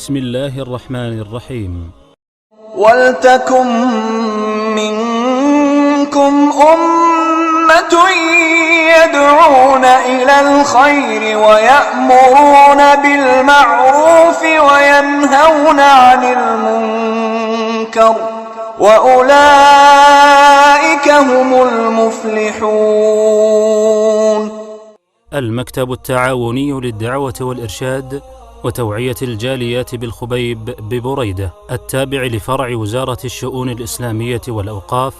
بسم الله الرحمن الرحيم. وَلْتَكُن مِّنكُمْ أُمَّةٌ يَدْعُونَ إِلَى الْخَيْرِ وَيَأْمُرُونَ بِالْمَعْرُوفِ وَيَنْهَوْنَ عَنِ الْمُنكَرِ وَأُولَئِكَ هُمُ الْمُفْلِحُونَ. المكتب التعاوني للدعوة والإرشاد وتوعية الجاليات بالخبيب ببريدة، التابع لفرع وزارة الشؤون الإسلامية والأوقاف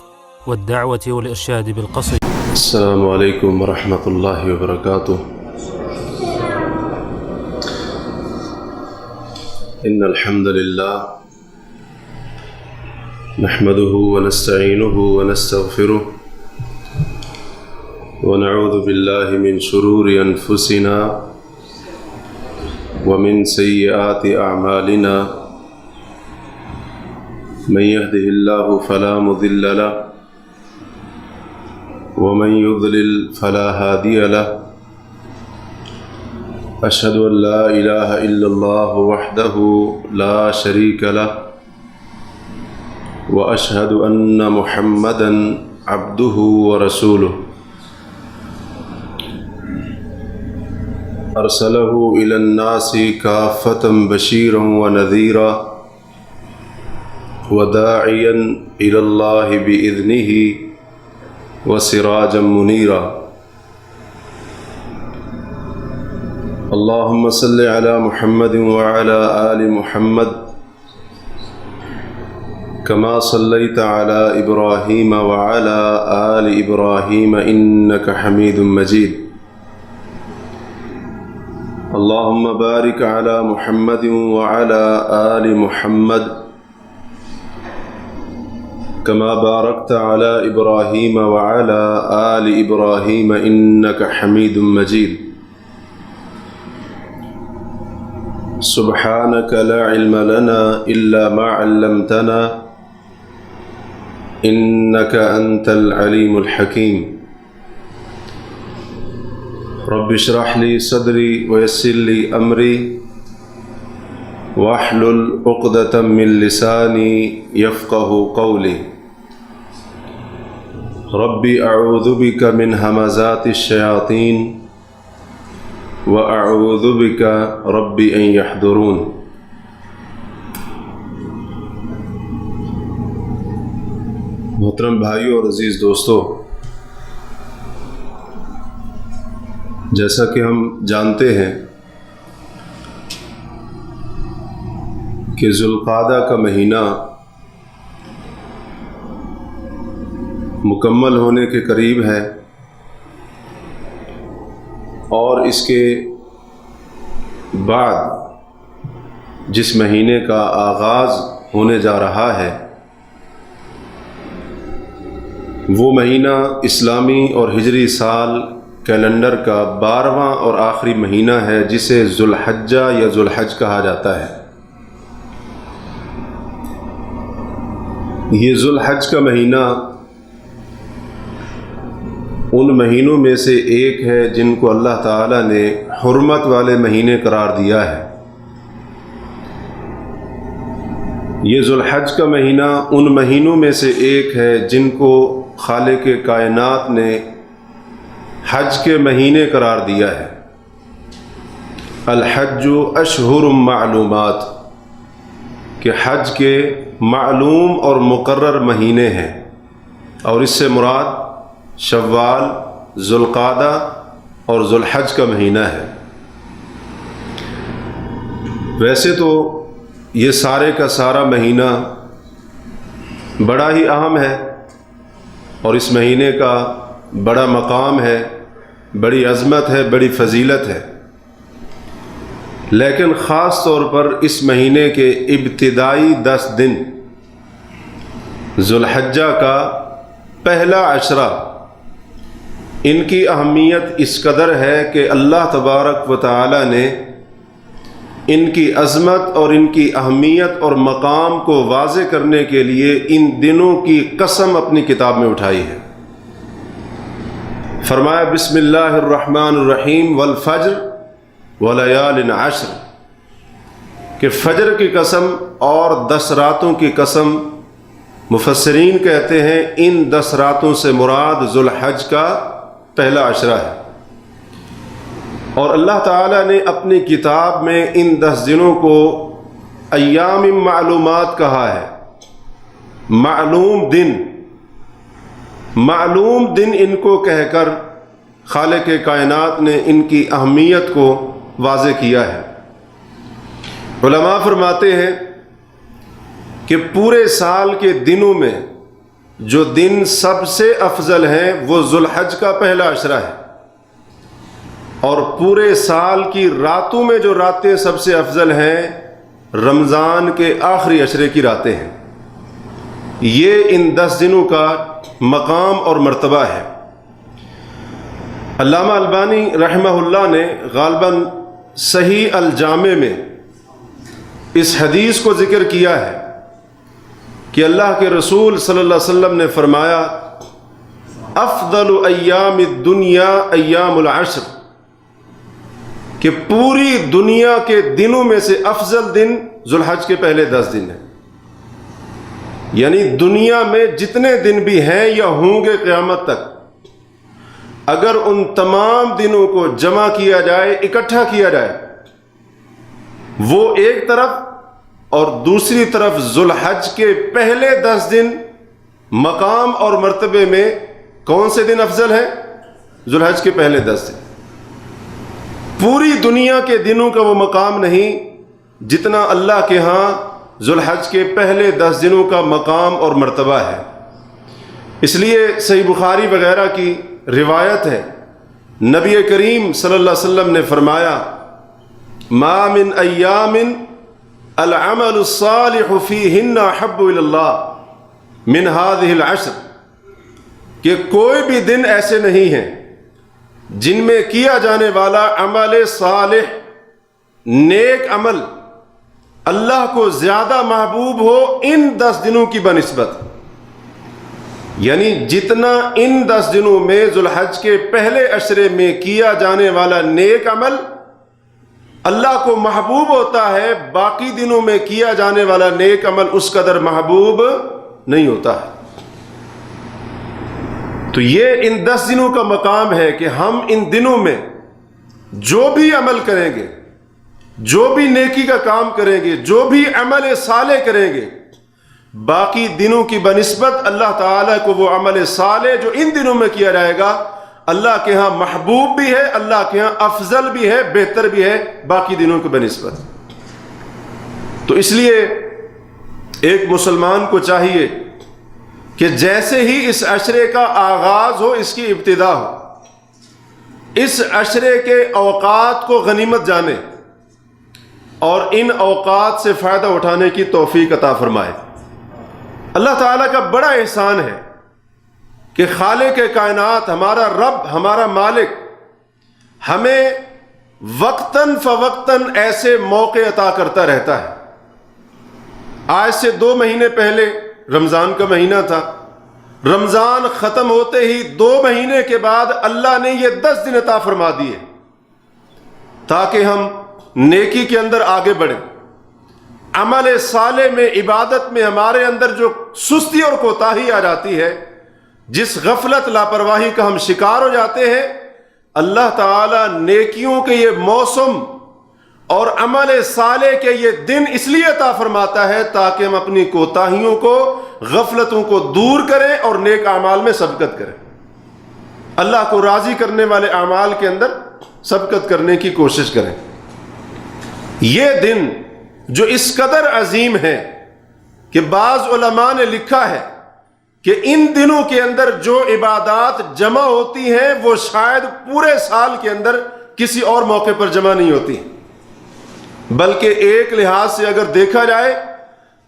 والدعوة والإرشاد بالقصيم. السلام عليكم ورحمة الله وبركاته. إن الحمد لله نحمده ونستعينه ونستغفره ونعوذ بالله من شرور أنفسنا ومن سيئات أعمالنا، من يهده الله فلا مضل له ومن يضلل فلا هادي له، أشهد أن لا إله إلا الله وحده لا شريك له، وأشهد أن محمدا عبده ورسوله، أرسله إلى الناس كافة بشيرا ونذيرا وداعيا إلى الله بإذنه وسراجا منيرا. اللهم صل على محمد وعلى آل محمد كما صليت على إبراهيم وعلى آل إبراهيم إنك حميد مجيد. اللهم بارك على محمد وعلى آل محمد كما باركت على إبراهيم وعلى آل إبراهيم إنك حميد مجيد. سبحانك لا علم لنا إلا ما علمتنا إنك أنت العليم الحكيم. رب اشرح لي صدري ويسر لي أمري واحلل عقدة من لساني يفقه قولي. ربي أعوذ بك من همزات الشياطين وأعوذ بك ربي أن يحضرون. محترم بھائیوں اور عزیز دوستو، جیسا کہ ہم جانتے ہیں کہ ذوالقعدہ کا مہینہ مکمل ہونے کے قریب ہے، اور اس کے بعد جس مہینے کا آغاز ہونے جا رہا ہے وہ مہینہ اسلامی اور ہجری سال کیلنڈر کا 12واں اور آخری مہینہ ہے، جسے ذوالحجہ یا ذوالحج کہا جاتا ہے۔ یہ ذوالحج کا مہینہ ان مہینوں میں سے ایک ہے جن کو اللہ تعالیٰ نے حرمت والے مہینے قرار دیا ہے۔ یہ ذوالحج کا مہینہ ان مہینوں میں سے ایک ہے جن کو خالق کائنات نے حج کے مہینے قرار دیا ہے۔ الحج اشہر معلومات، کہ حج کے معلوم اور مقرر مہینے ہیں، اور اس سے مراد شوال، ذوالقعدہ اور ذوالحج کا مہینہ ہے۔ ویسے تو یہ سارے کا سارا مہینہ بڑا ہی اہم ہے، اور اس مہینے کا بڑا مقام ہے، بڑی عظمت ہے، بڑی فضیلت ہے، لیکن خاص طور پر اس مہینے کے ابتدائی 10 دن ذوالحجہ کا پہلا عشرہ، ان کی اہمیت اس قدر ہے کہ اللہ تبارک و تعالی نے ان کی عظمت اور ان کی اہمیت اور مقام کو واضح کرنے کے لیے ان دنوں کی قسم اپنی کتاب میں اٹھائی ہے۔ فرمایا بسم اللہ الرحمن الرحیم والفجر ولیال عشر، کہ فجر کی قسم اور 10 راتوں کی قسم، مفسرین کہتے ہیں ان 10 راتوں سے مراد ذو الحج کا پہلا عشرہ ہے، اور اللہ تعالیٰ نے اپنی کتاب میں ان 10 دنوں کو ایام معلومات کہا ہے، معلوم دن ان کو کہہ کر خالق کائنات نے ان کی اہمیت کو واضح کیا ہے۔ علماء فرماتے ہیں کہ پورے سال کے دنوں میں جو دن سب سے افضل ہیں وہ ذو الحج کا پہلا عشرہ ہے، اور پورے سال کی راتوں میں جو راتیں سب سے افضل ہیں رمضان کے آخری عشرے کی راتیں ہیں۔ یہ ان 10 دنوں کا مقام اور مرتبہ ہے۔ علامہ البانی رحمہ اللہ نے غالباً صحیح الجامع میں اس حدیث کو ذکر کیا ہے کہ اللہ کے رسول صلی اللہ علیہ وسلم نے فرمایا افضل ایام الدنیا ایام العشر، کہ پوری دنیا کے دنوں میں سے افضل دن ذو الحج کے پہلے 10 دن ہیں، یعنی دنیا میں جتنے دن بھی ہیں یا ہوں گے قیامت تک، اگر ان تمام دنوں کو جمع کیا جائے، اکٹھا کیا جائے، وہ ایک طرف، اور دوسری طرف ذو الحج کے پہلے 10 دن مقام اور مرتبے میں کون سے دن افضل ہیں؟ ذو الحج کے پہلے 10 دن۔ پوری دنیا کے دنوں کا وہ مقام نہیں جتنا اللہ کے ہاں ذو الحج کے پہلے 10 دنوں کا مقام اور مرتبہ ہے۔ اس لیے صحیح بخاری وغیرہ کی روایت ہے، نبی کریم صلی اللہ علیہ وسلم نے فرمایا ما من ایام العمل الصالح فیہن احب الی اللہ من هذه العشر، کہ کوئی بھی دن ایسے نہیں ہیں جن میں کیا جانے والا عمل صالح، نیک عمل اللہ کو زیادہ محبوب ہو ان 10 دنوں کی بنسبت، یعنی جتنا ان 10 دنوں میں ذو الحج کے پہلے عشرے میں کیا جانے والا نیک عمل اللہ کو محبوب ہوتا ہے، باقی دنوں میں کیا جانے والا نیک عمل اس قدر محبوب نہیں ہوتا ہے۔ تو یہ ان 10 دنوں کا مقام ہے کہ ہم ان دنوں میں جو بھی عمل کریں گے، جو بھی نیکی کا کام کریں گے، جو بھی عمل صالح کریں گے، باقی دنوں کی بنسبت اللہ تعالیٰ کو وہ عمل صالح جو ان دنوں میں کیا جائے گا اللہ کے ہاں محبوب بھی ہے، اللہ کے ہاں افضل بھی ہے، بہتر بھی ہے باقی دنوں کی بنسبت۔ تو اس لیے ایک مسلمان کو چاہیے کہ جیسے ہی اس عشرے کا آغاز ہو، اس کی ابتدا ہو، اس عشرے کے اوقات کو غنیمت جانے اور ان اوقات سے فائدہ اٹھانے کی توفیق عطا فرمائے۔ اللہ تعالیٰ کا بڑا احسان ہے کہ خالق کائنات، ہمارا رب، ہمارا مالک ہمیں وقتاً فوقتاً ایسے موقع عطا کرتا رہتا ہے۔ آج سے 2 مہینے پہلے رمضان کا مہینہ تھا، رمضان ختم ہوتے ہی 2 مہینے کے بعد اللہ نے یہ 10 دن عطا فرما دیے تاکہ ہم نیکی کے اندر آگے بڑھیں، عمل صالح میں، عبادت میں ہمارے اندر جو سستی اور کوتاہی آ جاتی ہے، جس غفلت لاپرواہی کا ہم شکار ہو جاتے ہیں، اللہ تعالیٰ نیکیوں کے یہ موسم اور عمل صالح کے یہ دن اس لیے عطا فرماتا ہے تاکہ ہم اپنی کوتاہیوں کو، غفلتوں کو دور کریں اور نیک اعمال میں سبقت کریں، اللہ کو راضی کرنے والے اعمال کے اندر سبقت کرنے کی کوشش کریں۔ یہ دن جو اس قدر عظیم ہے کہ بعض علماء نے لکھا ہے کہ ان دنوں کے اندر جو عبادات جمع ہوتی ہیں وہ شاید پورے سال کے اندر کسی اور موقع پر جمع نہیں ہوتی، بلکہ ایک لحاظ سے اگر دیکھا جائے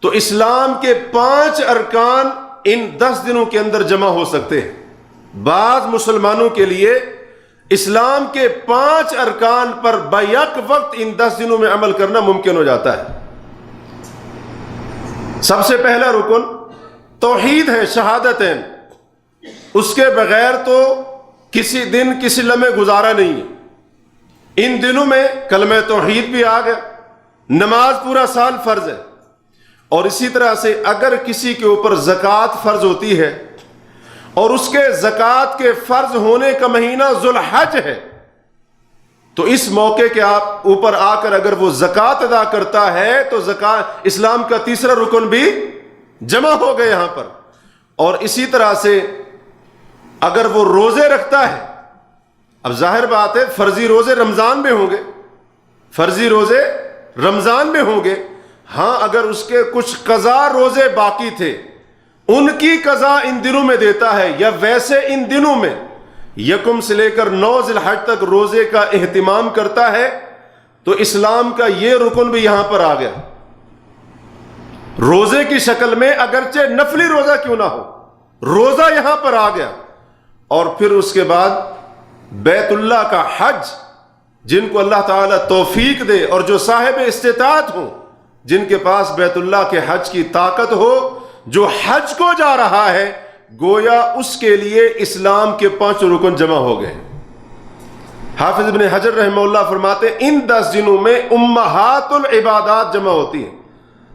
تو اسلام کے 5 ارکان ان 10 دنوں کے اندر جمع ہو سکتے ہیں۔ بعض مسلمانوں کے لیے اسلام کے 5 ارکان پر بیک وقت ان 10 دنوں میں عمل کرنا ممکن ہو جاتا ہے۔ سب سے پہلا رکن توحید ہے، شہادتین، اس کے بغیر تو کسی دن، کسی لمحے گزارا نہیں ہے۔ ان دنوں میں کلمہ توحید بھی آ گیا، نماز پورا سال فرض ہے. اور اسی طرح سے اگر کسی کے اوپر زکوٰۃ فرض ہوتی ہے اور اس کے زکوٰۃ کے فرض ہونے کا مہینہ ذوالحج ہے تو اس موقع کے آپ اوپر آ کر اگر وہ زکوٰۃ ادا کرتا ہے تو زکوٰۃ اسلام کا تیسرا رکن بھی جمع ہو گئے یہاں پر. اور اسی طرح سے اگر وہ روزے رکھتا ہے, اب ظاہر بات ہے فرضی روزے رمضان میں ہوں گے, فرضی روزے رمضان میں ہوں گے. ہاں اگر اس کے کچھ قضا روزے باقی تھے ان کی قضا ان دنوں میں دیتا ہے, یا ویسے ان دنوں میں یکم سے لے کر 9 ذی الحج تک روزے کا اہتمام کرتا ہے تو اسلام کا یہ رکن بھی یہاں پر آ گیا. روزے کی شکل میں اگرچہ نفلی روزہ کیوں نہ ہو, روزہ یہاں پر آ گیا. اور پھر اس کے بعد بیت اللہ کا حج, جن کو اللہ تعالیٰ توفیق دے اور جو صاحب استطاعت ہوں, جن کے پاس بیت اللہ کے حج کی طاقت ہو, جو حج کو جا رہا ہے گویا اس کے لیے اسلام کے 5 رکن جمع ہو گئے. حافظ ابن حجر رحمہ اللہ فرماتے ہیں ان 10 دنوں میں امہات العبادات جمع ہوتی ہیں,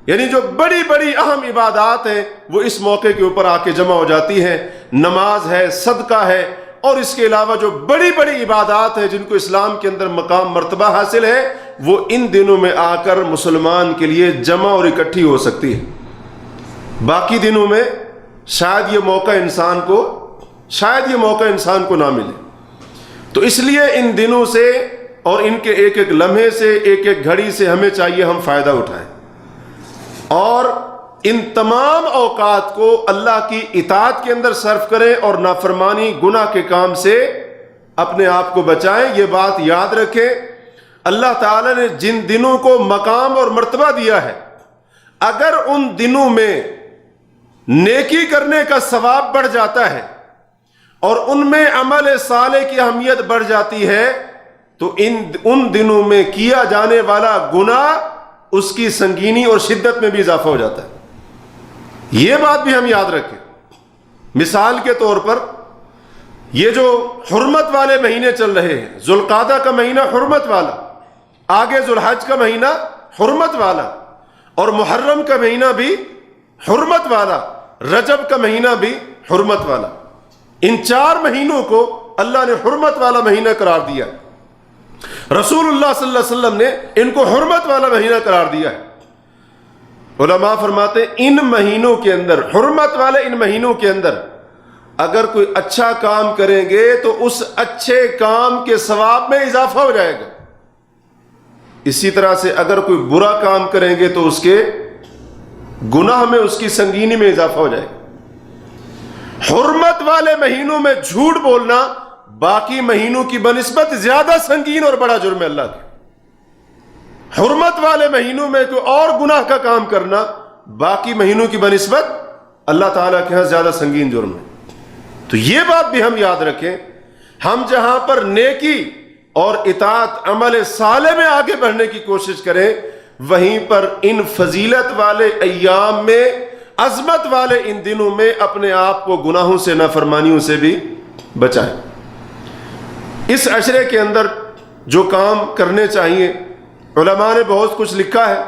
یعنی جو بڑی بڑی اہم عبادات ہیں وہ اس موقع کے اوپر آ کے جمع ہو جاتی ہیں. نماز ہے, صدقہ ہے, اور اس کے علاوہ جو بڑی بڑی عبادات ہیں جن کو اسلام کے اندر مقام مرتبہ حاصل ہے وہ ان دنوں میں آ کر مسلمان کے لیے جمع اور اکٹھی ہو سکتی ہے. باقی دنوں میں شاید یہ موقع انسان کو نہ ملے. تو اس لیے ان دنوں سے اور ان کے ایک ایک لمحے سے, ایک ایک گھڑی سے ہمیں چاہیے ہم فائدہ اٹھائیں اور ان تمام اوقات کو اللہ کی اطاعت کے اندر صرف کریں اور نافرمانی گناہ کے کام سے اپنے آپ کو بچائیں. یہ بات یاد رکھیں, اللہ تعالیٰ نے جن دنوں کو مقام اور مرتبہ دیا ہے اگر ان دنوں میں نیکی کرنے کا ثواب بڑھ جاتا ہے اور ان میں عمل صالح کی اہمیت بڑھ جاتی ہے تو ان دنوں میں کیا جانے والا گناہ اس کی سنگینی اور شدت میں بھی اضافہ ہو جاتا ہے. یہ بات بھی ہم یاد رکھیں. مثال کے طور پر یہ جو حرمت والے مہینے چل رہے ہیں, ذوالقعدہ کا مہینہ حرمت والا, آگے ذوالحج کا مہینہ حرمت والا, اور محرم کا مہینہ بھی حرمت والا, رجب کا مہینہ بھی حرمت والا. ان 4 مہینوں کو اللہ نے حرمت والا مہینہ قرار دیا. رسول اللہ صلی اللہ علیہ وسلم نے ان کو حرمت والا مہینہ قرار دیا ہے. علماء فرماتے ہیں ان مہینوں کے اندر, حرمت والے ان مہینوں کے اندر اگر کوئی اچھا کام کریں گے تو اس اچھے کام کے ثواب میں اضافہ ہو جائے گا. اسی طرح سے اگر کوئی برا کام کریں گے تو اس کے گناہ میں, اس کی سنگینی میں اضافہ ہو جائے گا. حرمت والے مہینوں میں جھوٹ بولنا باقی مہینوں کی بنسبت زیادہ سنگین اور بڑا جرم ہے اللہ کے. حرمت والے مہینوں میں کوئی اور گناہ کا کام کرنا باقی مہینوں کی بنسبت اللہ تعالیٰ کے ہاں زیادہ سنگین جرم ہے. تو یہ بات بھی ہم یاد رکھیں, ہم جہاں پر نیکی اور اطاعت عمل صالح میں آگے بڑھنے کی کوشش کریں وہیں پر ان فضیلت والے ایام میں, عظمت والے ان دنوں میں اپنے آپ کو گناہوں سے, نافرمانیوں سے بھی بچائیں. اس عشرے کے اندر جو کام کرنے چاہیے علماء نے بہت کچھ لکھا ہے.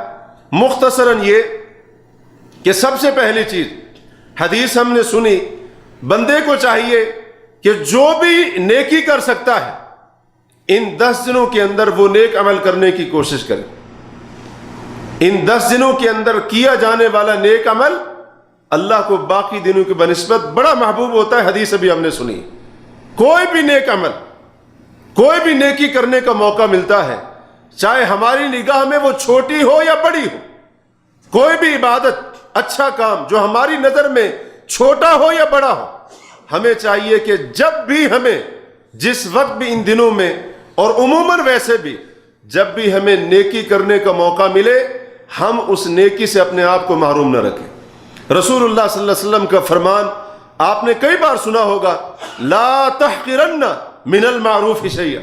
مختصراً یہ کہ سب سے پہلی چیز حدیث ہم نے سنی, بندے کو چاہیے کہ جو بھی نیکی کر سکتا ہے ان 10 دنوں کے اندر وہ نیک عمل کرنے کی کوشش کرے. ان 10 دنوں کے اندر کیا جانے والا نیک عمل اللہ کو باقی دنوں کی بنسبت بڑا محبوب ہوتا ہے. حدیث ابھی ہم نے سنی. کوئی بھی نیک عمل, کوئی بھی نیکی کرنے کا موقع ملتا ہے, چاہے ہماری نگاہ میں وہ چھوٹی ہو یا بڑی ہو, کوئی بھی عبادت, اچھا کام جو ہماری نظر میں چھوٹا ہو یا بڑا ہو, ہمیں چاہیے کہ جب بھی ہمیں, جس وقت بھی ان دنوں میں اور عموماً ویسے بھی جب بھی ہمیں نیکی کرنے کا موقع ملے ہم اس نیکی سے اپنے آپ کو محروم نہ رکھیں. رسول اللہ صلی اللہ علیہ وسلم کا فرمان آپ نے کئی بار سنا ہوگا, لا تحقرن من المعروف شیئا,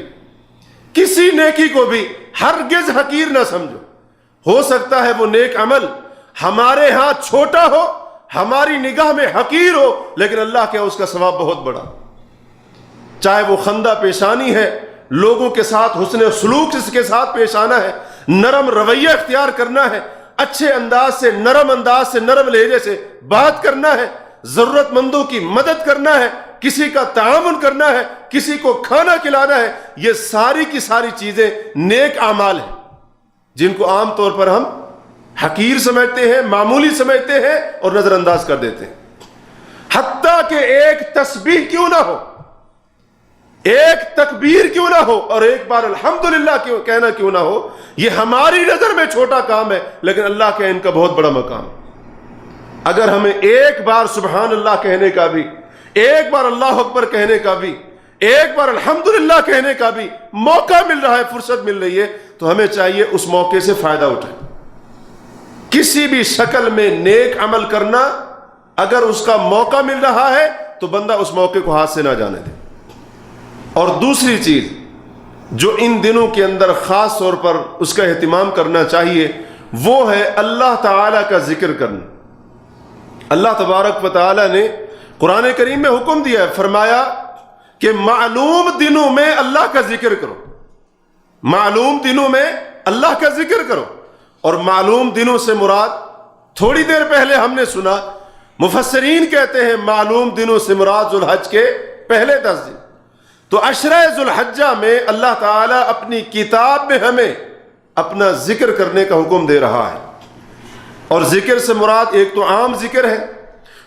کسی نیکی کو بھی ہرگز حقیر نہ سمجھو. ہو سکتا ہے وہ نیک عمل ہمارے ہاں چھوٹا ہو, ہماری نگاہ میں حقیر ہو, لیکن اللہ کے اس کا ثواب بہت بڑا. چاہے وہ خندہ پیشانی ہے, لوگوں کے ساتھ حسن سلوک اس کے ساتھ پیش آنا ہے, نرم رویہ اختیار کرنا ہے، اچھے انداز سے، نرم انداز سے، نرم لہجے سے بات کرنا ہے، ضرورت مندوں کی مدد کرنا ہے، کسی کا تعاون کرنا ہے، کسی کو کھانا کھلانا ہے. یہ ساری کی ساری چیزیں نیک اعمال ہیں جن کو عام طور پر ہم حقیر سمجھتے ہیں، معمولی سمجھتے ہیں اور نظر انداز کر دیتے ہیں. حتیٰ کہ ایک تسبیح کیوں نہ ہو، ایک تکبیر کیوں نہ ہو، اور ایک بار الحمدللہ کہنا کیوں نہ ہو، یہ ہماری نظر میں چھوٹا کام ہے، لیکن اللہ کے ان کا بہت بڑا مقام ہے. اگر ہمیں ایک بار سبحان اللہ کہنے کا بھی، ایک بار اللہ اکبر کہنے کا بھی، ایک بار الحمدللہ کہنے کا بھی موقع مل رہا ہے، فرصت مل رہی ہے، تو ہمیں چاہیے اس موقع سے فائدہ اٹھائیں. کسی بھی شکل میں نیک عمل کرنا، اگر اس کا موقع مل رہا ہے تو بندہ اس موقع کو ہاتھ سے نہ جانے دے. اور دوسری چیز جو ان دنوں کے اندر خاص طور پر اس کا اہتمام کرنا چاہیے، وہ ہے اللہ تعالی کا ذکر کرنا. اللہ تبارک و تعالی نے قرآن کریم میں حکم دیا ہے، فرمایا کہ معلوم دنوں میں اللہ کا ذکر کرو، معلوم دنوں میں اللہ کا ذکر کرو. اور معلوم دنوں سے مراد تھوڑی دیر پہلے ہم نے سنا، مفسرین کہتے ہیں معلوم دنوں سے مراد ذو الحج کے پہلے 10 دن. تو عشرہ ذو الحجہ میں اللہ تعالیٰ اپنی کتاب میں ہمیں اپنا ذکر کرنے کا حکم دے رہا ہے. اور ذکر سے مراد ایک تو عام ذکر ہے،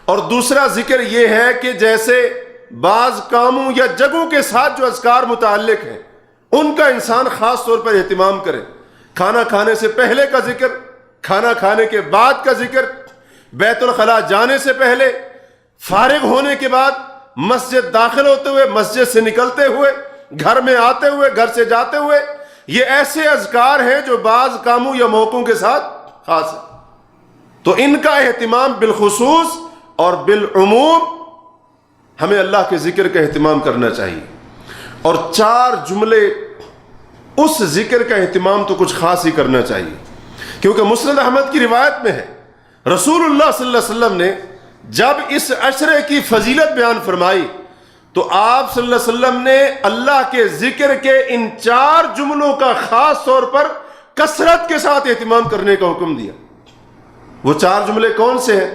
اور دوسرا ذکر یہ ہے کہ جیسے بعض کاموں یا جگہوں کے ساتھ جو اذکار متعلق ہیں ان کا انسان خاص طور پر اہتمام کرے. کھانا کھانے سے پہلے کا ذکر، کھانا کھانے کے بعد کا ذکر، بیت الخلاء جانے سے پہلے، فارغ ہونے کے بعد، مسجد داخل ہوتے ہوئے، مسجد سے نکلتے ہوئے، گھر میں آتے ہوئے، گھر سے جاتے ہوئے. یہ ایسے اذکار ہیں جو بعض کاموں یا موقعوں کے ساتھ خاص ہیں. تو ان کا اہتمام بالخصوص اور بالعموم ہمیں اللہ کے ذکر کا اہتمام کرنا چاہیے. اور 4 جملے اس ذکر کا اہتمام تو کچھ خاص ہی کرنا چاہیے، کیونکہ مسند احمد کی روایت میں ہے رسول اللہ صلی اللہ علیہ وسلم نے جب اس عشرے کی فضیلت بیان فرمائی تو آپ صلی اللہ علیہ وسلم نے اللہ کے ذکر کے ان 4 جملوں کا خاص طور پر کثرت کے ساتھ اہتمام کرنے کا حکم دیا. وہ 4 جملے کون سے ہیں؟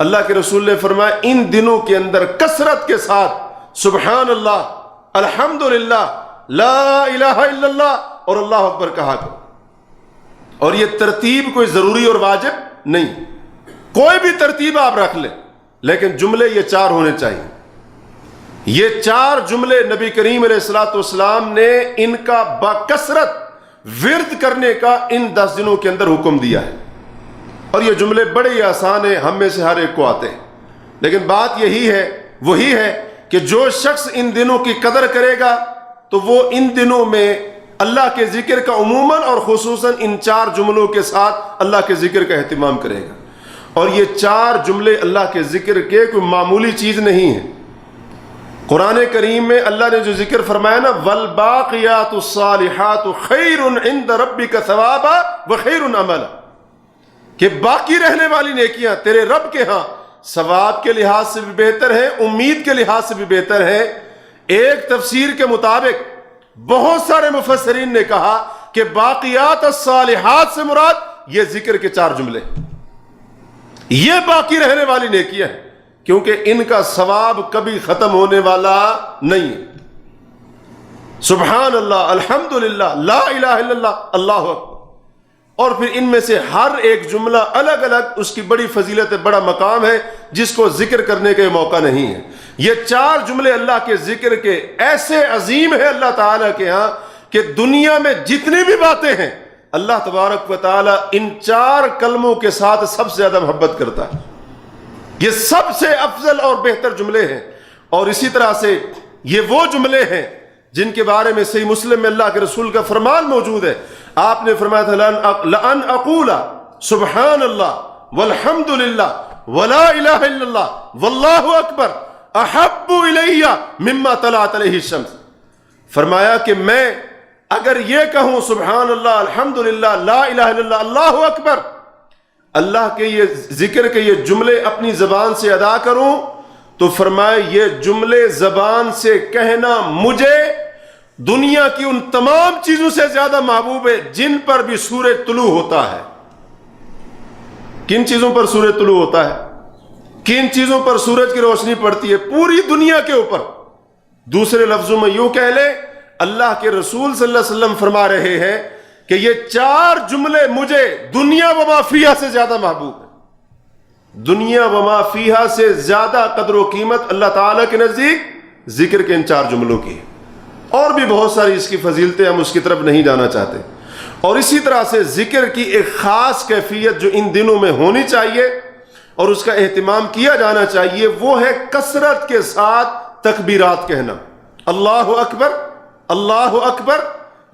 اللہ کے رسول نے فرمایا ان دنوں کے اندر کثرت کے ساتھ سبحان اللہ، الحمدللہ، لا الہ الا اللہ اور اللہ اکبر کہا کرو. اور یہ ترتیب کوئی ضروری اور واجب نہیں، کوئی بھی ترتیب آپ رکھ لیں، لیکن جملے یہ 4 ہونے چاہیے. یہ 4 جملے نبی کریم علیہ الصلوۃ والسلام نے ان کا بکثرت ورد کرنے کا ان 10 دنوں کے اندر حکم دیا ہے. اور یہ جملے بڑے ہی آسان ہیں، ہم میں سے ہر ایک کو آتے ہیں، لیکن بات یہی ہے، وہی ہے کہ جو شخص ان دنوں کی قدر کرے گا تو وہ ان دنوں میں اللہ کے ذکر کا عموماً اور خصوصاً ان 4 جملوں کے ساتھ اللہ کے ذکر کا اہتمام کرے گا. اور یہ 4 جملے اللہ کے ذکر کے کوئی معمولی چیز نہیں ہے. قرآن کریم میں اللہ نے جو ذکر فرمایا نا، والباقیات الصالحات خیر عند ربک ثوابا وخیر عملا، کہ باقی رہنے والی نیکیاں تیرے رب کے ہاں ثواب کے لحاظ سے بھی بہتر ہیں، امید کے لحاظ سے بھی بہتر ہیں. ایک تفسیر کے مطابق بہت سارے مفسرین نے کہا کہ باقیات الصالحات سے مراد یہ ذکر کے 4 جملے، یہ باقی رہنے والی نیکیاں ہیں، کیونکہ ان کا ثواب کبھی ختم ہونے والا نہیں ہے. سبحان اللہ، الحمدللہ، لا الہ الا اللہ، اللہ اکبر. اور پھر ان میں سے ہر ایک جملہ الگ الگ اس کی بڑی فضیلت ہے، بڑا مقام ہے، جس کو ذکر کرنے کا موقع نہیں ہے. یہ 4 جملے اللہ کے ذکر کے ایسے عظیم ہیں اللہ تعالیٰ کے ہاں کہ دنیا میں جتنی بھی باتیں ہیں اللہ تبارک و تعالیٰ ان 4 کلموں کے ساتھ سب سے زیادہ محبت کرتا ہے. یہ سب سے افضل اور بہتر جملے ہیں. اور اسی طرح سے یہ وہ جملے ہیں جن کے بارے میں صحیح مسلم میں اللہ کے رسول کا فرمان موجود ہے. آپ نے فرمایا تھا لَأَنْ أَقُولَ سُبْحَانَ اللَّهِ وَالْحَمْدُ لِلَّهِ وَلَا إِلَهَ إِلَّا اللَّهِ وَاللَّهُ أَكْبَرُ أَحَبُّ إِلَيَّ مِمَّا طَلَعَتْ عَلَيْهِ الشَّمْسُ. فرمایا کہ میں اگر یہ کہوں سبحان اللہ، الحمدللہ، لا الہ الا اللہ، اللہ اکبر، اللہ کے یہ ذکر کے یہ جملے اپنی زبان سے ادا کروں تو فرمائے یہ جملے زبان سے کہنا مجھے دنیا کی ان تمام چیزوں سے زیادہ محبوب ہے جن پر بھی سورج طلوع ہوتا ہے۔ کن چیزوں پر سورج طلوع ہوتا ہے؟ کن چیزوں پر سورج کی روشنی پڑتی ہے؟ پوری دنیا کے اوپر۔ دوسرے لفظوں میں یوں کہہ لیں، اللہ کے رسول صلی اللہ علیہ وسلم فرما رہے ہیں کہ یہ 4 جملے مجھے دنیا و ما فیہا سے زیادہ محبوب ہے۔ دنیا و ما فیہا سے زیادہ قدر و قیمت اللہ تعالیٰ کے نزدیک ذکر کے ان 4 جملوں کی ہے۔ اور بھی بہت ساری اس کی فضیلتیں، ہم اس کی طرف نہیں جانا چاہتے۔ اور اسی طرح سے ذکر کی ایک خاص کیفیت جو ان دنوں میں ہونی چاہیے اور اس کا اہتمام کیا جانا چاہیے، وہ ہے کثرت کے ساتھ تکبیرات کہنا۔ اللہ اکبر، اللہ اکبر،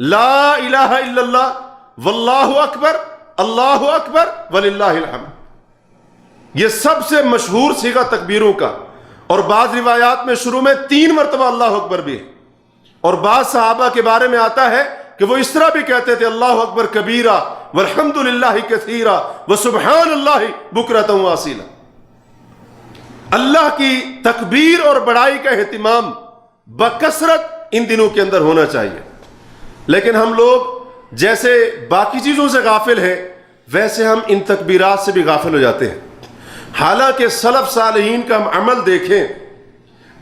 لا الہ الا اللہ، واللہ اکبر، اللہ اکبر وللہ الحمد۔ یہ سب سے مشہور صیغہ تکبیروں کا، اور بعض روایات میں شروع میں 3 مرتبہ اللہ اکبر بھی ہے، اور بعض صحابہ کے بارے میں آتا ہے کہ وہ اس طرح بھی کہتے تھے اللہ اکبر کبیرہ والحمد للہ کثیرہ وسبحان اللہ بکرۃ واصیلہ۔ اللہ کی تکبیر اور بڑائی کا اہتمام بکثرت ان دنوں کے اندر ہونا چاہیے، لیکن ہم لوگ جیسے باقی چیزوں سے غافل ہیں ویسے ہم ان تکبیرات سے بھی غافل ہو جاتے ہیں۔ حالانکہ سلف صالحین کا ہم عمل دیکھیں،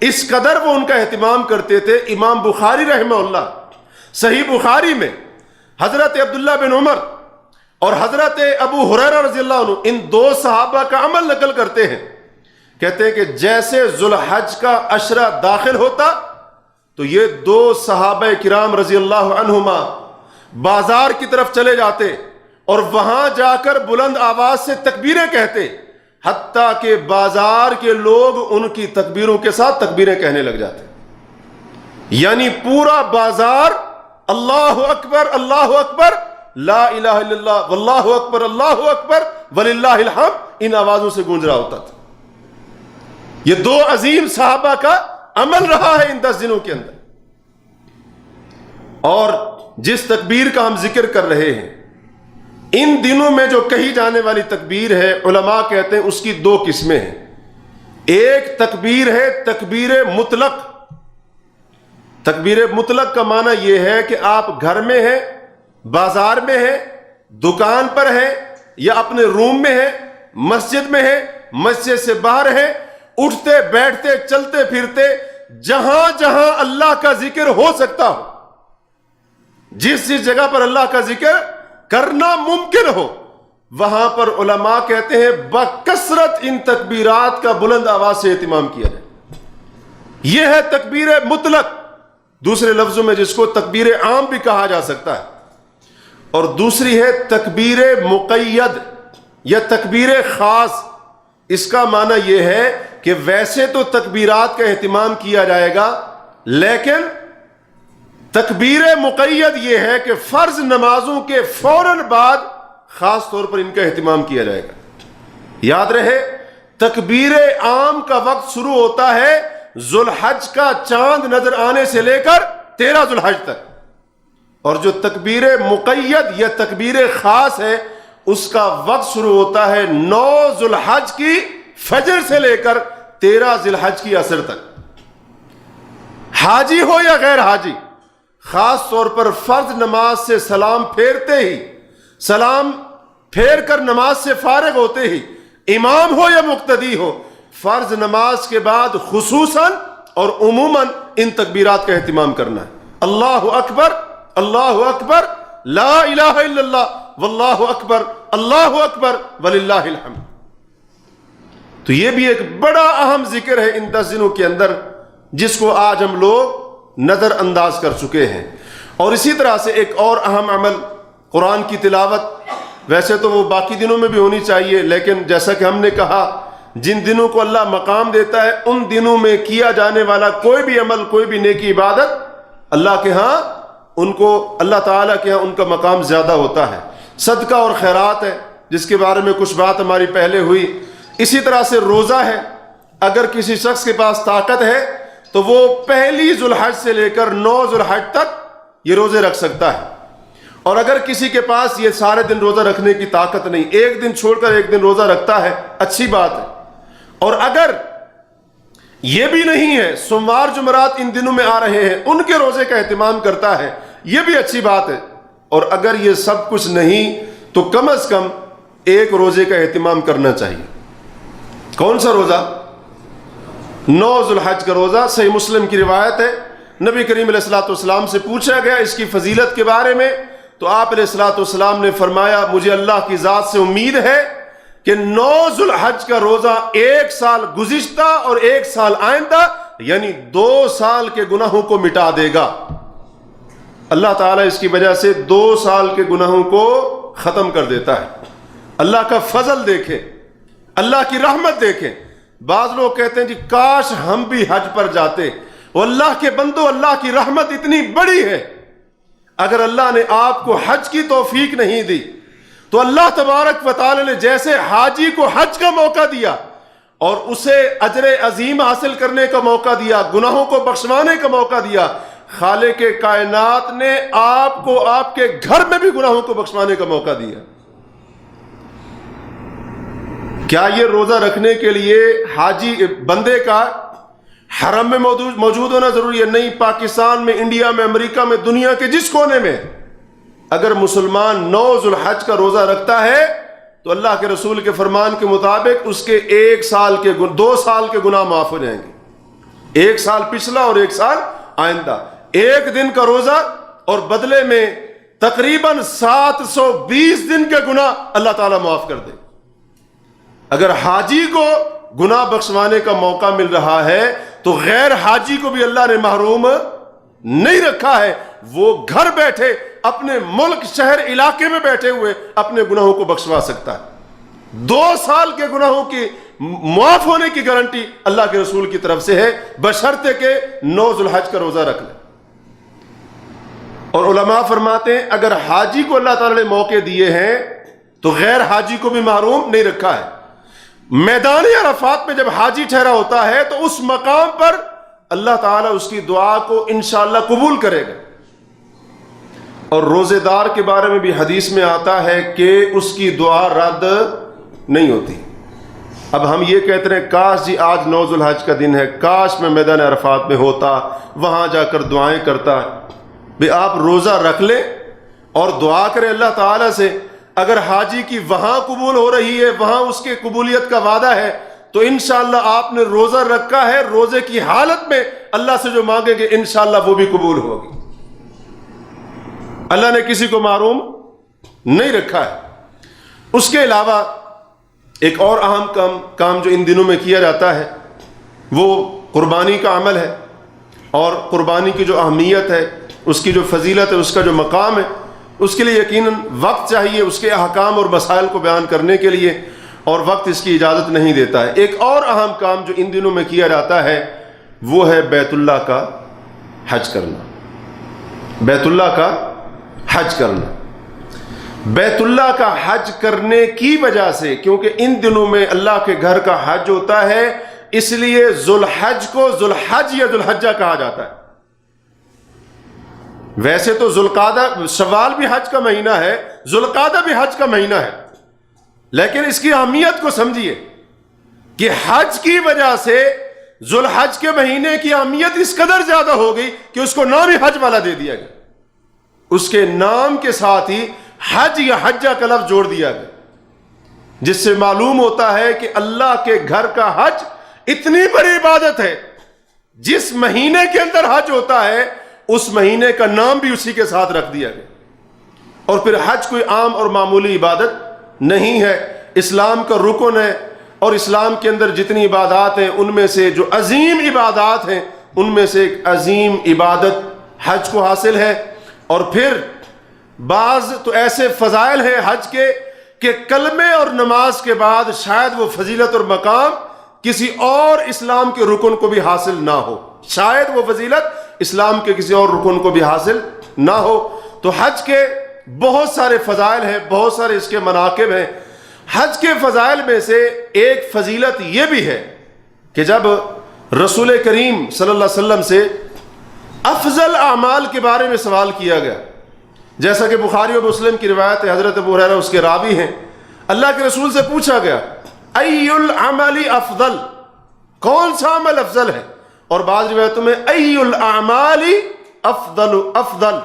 اس قدر وہ ان کا اہتمام کرتے تھے۔ امام بخاری رحمہ اللہ صحیح بخاری میں حضرت عبداللہ بن عمر اور حضرت ابو ہریرہ رضی اللہ عنہ، ان 2 صحابہ کا عمل نقل کرتے ہیں۔ کہتے ہیں کہ جیسے ذو الحج کا عشرہ داخل ہوتا تو یہ 2 صحابہ کرام رضی اللہ عنہما بازار کی طرف چلے جاتے اور وہاں جا کر بلند آواز سے تکبیریں کہتے، حتیٰ کہ بازار کے لوگ ان کی تکبیروں کے ساتھ تکبیریں کہنے لگ جاتے۔ یعنی پورا بازار اللہ اکبر، اللہ اکبر، لا الہ الا اللہ، واللہ اکبر، اللہ اکبر وللہ الحمد ان آوازوں سے گونج رہا ہوتا تھا۔ یہ 2 عظیم صحابہ کا عمل رہا ہے ان 10 دنوں کے اندر۔ اور جس تکبیر کا ہم ذکر کر رہے ہیں، ان دنوں میں جو کہی جانے والی تکبیر ہے، علماء کہتے ہیں اس کی 2 قسمیں ہیں۔ ایک تکبیر ہے تکبیر مطلق۔ تکبیر مطلق کا معنی یہ ہے کہ آپ گھر میں ہیں، بازار میں ہیں، دکان پر ہیں، یا اپنے روم میں ہیں، مسجد میں ہیں، مسجد سے باہر ہیں، اٹھتے بیٹھتے چلتے پھرتے جہاں جہاں اللہ کا ذکر ہو سکتا ہو، جس جگہ پر اللہ کا ذکر کرنا ممکن ہو، وہاں پر علماء کہتے ہیں بکثرت ان تکبیرات کا بلند آواز سے اہتمام کیا جائے۔ یہ ہے تکبیر مطلق، دوسرے لفظوں میں جس کو تکبیر عام بھی کہا جا سکتا ہے۔ اور دوسری ہے تکبیر مقید یا تکبیر خاص۔ اس کا معنی یہ ہے کہ ویسے تو تکبیرات کا اہتمام کیا جائے گا، لیکن تکبیر مقید یہ ہے کہ فرض نمازوں کے فوراً بعد خاص طور پر ان کا اہتمام کیا جائے گا۔ یاد رہے، تکبیر عام کا وقت شروع ہوتا ہے ذو الحج کا چاند نظر آنے سے لے کر 13 ذو الحج تک، اور جو تکبیر مقید یا تکبیر خاص ہے اس کا وقت شروع ہوتا ہے 9 ذو الحج کی فجر سے لے کر 13 ذی الحج کی عصر تک۔ حاجی ہو یا غیر حاجی، خاص طور پر فرض نماز سے سلام پھیرتے ہی، سلام پھیر کر نماز سے فارغ ہوتے ہی، امام ہو یا مقتدی ہو، فرض نماز کے بعد خصوصاً اور عموماً ان تکبیرات کا اہتمام کرنا ہے۔ اللہ اکبر، اللہ اکبر، لا الہ الا اللہ، واللہ اکبر، اللہ اکبر وللہ الحمد۔ تو یہ بھی ایک بڑا اہم ذکر ہے ان 10 دنوں کے اندر، جس کو آج ہم لوگ نظر انداز کر چکے ہیں۔ اور اسی طرح سے ایک اور اہم عمل قرآن کی تلاوت، ویسے تو وہ باقی دنوں میں بھی ہونی چاہیے، لیکن جیسا کہ ہم نے کہا جن دنوں کو اللہ مقام دیتا ہے ان دنوں میں کیا جانے والا کوئی بھی عمل، کوئی بھی نیکی عبادت اللہ کے ہاں، ان کو اللہ تعالیٰ کے ہاں ان کا مقام زیادہ ہوتا ہے۔ صدقہ اور خیرات ہے جس کے بارے میں کچھ بات ہماری پہلے ہوئی۔ اسی طرح سے روزہ ہے، اگر کسی شخص کے پاس طاقت ہے تو وہ 1 ذو الحج سے لے کر 9 ذو الحج تک یہ روزے رکھ سکتا ہے۔ اور اگر کسی کے پاس یہ سارے دن روزہ رکھنے کی طاقت نہیں، ایک دن چھوڑ کر ایک دن روزہ رکھتا ہے، اچھی بات ہے۔ اور اگر یہ بھی نہیں ہے سوموار جمعرات ان دنوں میں آ رہے ہیں ان کے روزے کا اہتمام کرتا ہے، یہ بھی اچھی بات ہے۔ اور اگر یہ سب کچھ نہیں تو کم از کم ایک روزے کا اہتمام کرنا چاہیے۔ کون سا روزہ؟ 9 ذوالحج کا روزہ۔ صحیح مسلم کی روایت ہے، نبی کریم علیہ الصلوۃ والسلام سے پوچھا گیا اس کی فضیلت کے بارے میں، تو آپ علیہ الصلوۃ والسلام نے فرمایا مجھے اللہ کی ذات سے امید ہے کہ 9 ذوالحج کا روزہ 1 سال گزشتہ اور 1 سال آئندہ یعنی 2 سال کے گناہوں کو مٹا دے گا۔ اللہ تعالیٰ اس کی وجہ سے 2 سال کے گناہوں کو ختم کر دیتا ہے۔ اللہ کا فضل دیکھیں، اللہ کی رحمت دیکھیں۔ بعض لوگ کہتے ہیں جی کاش ہم بھی حج پر جاتے۔ وہ اللہ کے بندو، اللہ کی رحمت اتنی بڑی ہے، اگر اللہ نے آپ کو حج کی توفیق نہیں دی تو اللہ تبارک و تعالی نے جیسے حاجی کو حج کا موقع دیا اور اسے اجر عظیم حاصل کرنے کا موقع دیا، گناہوں کو بخشوانے کا موقع دیا، خالق کائنات نے آپ کو آپ کے گھر میں بھی گناہوں کو بخشوانے کا موقع دیا۔ کیا یہ روزہ رکھنے کے لیے حاجی بندے کا حرم میں موجود ہونا ضروری ہے؟ نہیں، پاکستان میں، انڈیا میں، امریکہ میں، دنیا کے جس کونے میں اگر مسلمان 9 ذوالحج کا روزہ رکھتا ہے تو اللہ کے رسول کے فرمان کے مطابق اس کے 2 سال کے گناہ معاف ہو جائیں گے، 1 سال پچھلا اور 1 سال آئندہ۔ 1 دن کا روزہ اور بدلے میں تقریباً 720 دن کے گناہ اللہ تعالیٰ معاف کر دے۔ اگر حاجی کو گناہ بخشوانے کا موقع مل رہا ہے تو غیر حاجی کو بھی اللہ نے محروم نہیں رکھا ہے، وہ گھر بیٹھے اپنے ملک، شہر، علاقے میں بیٹھے ہوئے اپنے گناہوں کو بخشوا سکتا ہے۔ 2 سال کے گناہوں کی معاف ہونے کی گارنٹی اللہ کے رسول کی طرف سے ہے، بشرطے کہ 9 ذوالحج کا روزہ رکھ لے۔ اور علماء فرماتے ہیں اگر حاجی کو اللہ تعالی نے موقع دیے ہیں تو غیر حاجی کو بھی محروم نہیں رکھا ہے۔ میدان عرفات میں جب حاجی ٹھہرا ہوتا ہے تو اس مقام پر اللہ تعالیٰ اس کی دعا کو انشاءاللہ قبول کرے گا۔ اور روزے دار کے بارے میں بھی حدیث میں آتا ہے کہ اس کی دعا رد نہیں ہوتی۔ اب ہم یہ کہتے ہیں کاش جی آج 9 ذوالحج کا دن ہے، کاش میں میدان عرفات میں ہوتا، وہاں جا کر دعائیں کرتا۔ بھی آپ روزہ رکھ لیں اور دعا کریں اللہ تعالیٰ سے، اگر حاجی کی وہاں قبول ہو رہی ہے، وہاں اس کے قبولیت کا وعدہ ہے تو انشاءاللہ آپ نے روزہ رکھا ہے، روزے کی حالت میں اللہ سے جو مانگیں گے انشاءاللہ وہ بھی قبول ہوگی۔ اللہ نے کسی کو محروم نہیں رکھا ہے۔ اس کے علاوہ ایک اور اہم کام جو ان دنوں میں کیا جاتا ہے وہ قربانی کا عمل ہے، اور قربانی کی جو اہمیت ہے، اس کی جو فضیلت ہے، اس کا جو مقام ہے، اس کے لیے یقیناً وقت چاہیے اس کے احکام اور مسائل کو بیان کرنے کے لیے، اور وقت اس کی اجازت نہیں دیتا ہے۔ ایک اور اہم کام جو ان دنوں میں کیا جاتا ہے وہ ہے بیت اللہ کا حج کرنا۔ بیت اللہ کا حج کرنا، بیت اللہ کا حج کرنے کی وجہ سے، کیونکہ ان دنوں میں اللہ کے گھر کا حج ہوتا ہے، اس لیے ذوالحج کو ذوالحج یا ذوالحجہ کہا جاتا ہے۔ ویسے تو ذوالقعدہ، شوال بھی حج کا مہینہ ہے، ذوالقعدہ بھی حج کا مہینہ ہے، لیکن اس کی اہمیت کو سمجھیے کہ حج کی وجہ سے ذوالحج کے مہینے کی اہمیت اس قدر زیادہ ہو گئی کہ اس کو نام ہی حج والا دے دیا گیا۔ اس کے نام کے ساتھ ہی حج یا حجہ کا لفظ جوڑ دیا گیا، جس سے معلوم ہوتا ہے کہ اللہ کے گھر کا حج اتنی بڑی عبادت ہے۔ جس مہینے کے اندر حج ہوتا ہے اس مہینے کا نام بھی اسی کے ساتھ رکھ دیا گیا۔ اور پھر حج کوئی عام اور معمولی عبادت نہیں ہے، اسلام کا رکن ہے، اور اسلام کے اندر جتنی عبادات ہیں ان میں سے جو عظیم عبادات ہیں ان میں سے ایک عظیم عبادت حج کو حاصل ہے۔ اور پھر بعض تو ایسے فضائل ہیں حج کے کہ کلمے اور نماز کے بعد شاید وہ فضیلت اور مقام کسی اور اسلام کے رکن کو بھی حاصل نہ ہو، شاید وہ فضیلت اسلام کے کسی اور رکن کو بھی حاصل نہ ہو۔ تو حج کے بہت سارے فضائل ہیں، بہت سارے اس کے مناقب ہیں۔ حج کے فضائل میں سے ایک فضیلت یہ بھی ہے کہ جب رسول کریم صلی اللہ علیہ وسلم سے افضل اعمال کے بارے میں سوال کیا گیا، جیسا کہ بخاری اور مسلم کی روایت ہے، حضرت ابو ہریرہ اس کے راوی ہیں، اللہ کے رسول سے پوچھا گیا ای العمل افضل، کون سا عمل افضل ہے؟ اور بعض روایتوں میں ای الاعمال افضل،